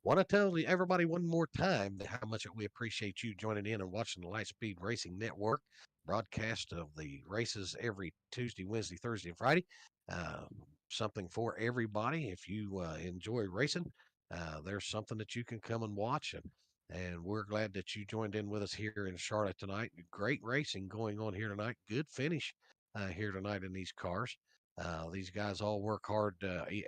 Want to tell everybody one more time how much we appreciate you joining in and watching the Lightspeed Racing Network broadcast of the races every Tuesday, Wednesday, Thursday, and Friday. Something for everybody. If you enjoy racing, there's something that you can come and watch. And we're glad that you joined in with us here in Charlotte tonight. Great racing going on here tonight. Good finish here tonight in these cars. These guys all work hard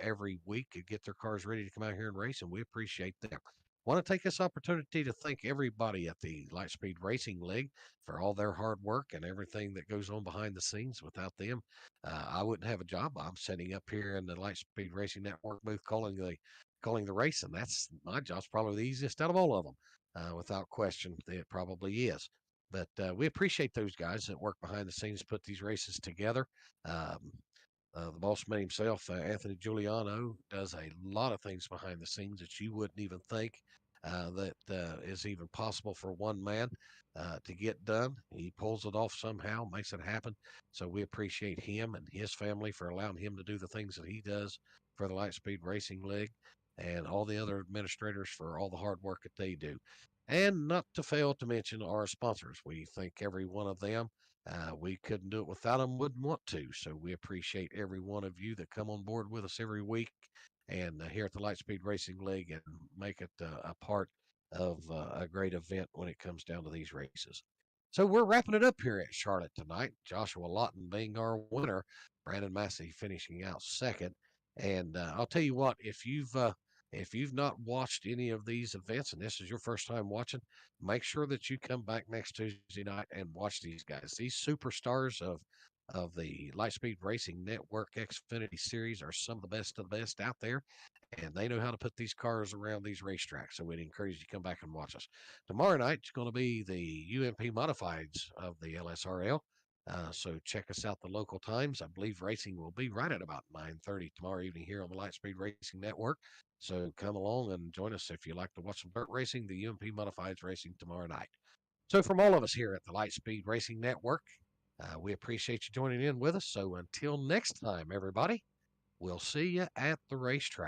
every week to get their cars ready to come out here and race, and we appreciate them. Want to take this opportunity to thank everybody at the Lightspeed Racing League for all their hard work and everything that goes on behind the scenes. Without them, I wouldn't have a job. I'm sitting up here in the Lightspeed Racing Network booth calling the race, and that's my job's probably the easiest out of all of them. Without question, it probably is. But we appreciate those guys that work behind the scenes, put these races together. The boss man himself, Anthony Giuliano, does a lot of things behind the scenes that you wouldn't even think that is even possible for one man to get done. He pulls it off somehow, makes it happen. So we appreciate him and his family for allowing him to do the things that he does for the Lightspeed Racing League. and all the other administrators for all the hard work that they do. And not to fail to mention our sponsors. We thank every one of them. We couldn't do it without them, wouldn't want to. So we appreciate every one of you that come on board with us every week and here at the Lightspeed Racing League and make it a part of a great event when it comes down to these races. So we're wrapping it up here at Charlotte tonight. Joshua Lawton being our winner, Brandon Massey finishing out second. And I'll tell you what, if you've not watched any of these events and this is your first time watching, make sure that you come back next Tuesday night and watch these guys. These superstars of the Lightspeed Racing Network Xfinity series are some of the best out there, and they know how to put these cars around these racetracks. So we'd encourage you to come back and watch us. Tomorrow night is going to be the UMP Modifieds of the LSRL. So check us out the local times. I believe racing will be right at about 9:30 tomorrow evening here on the Lightspeed Racing Network. So come along and join us if you like to watch some dirt racing, the UMP Modifieds racing tomorrow night. So from all of us here at the Lightspeed Racing Network, we appreciate you joining in with us. So until next time, everybody, we'll see you at the racetrack.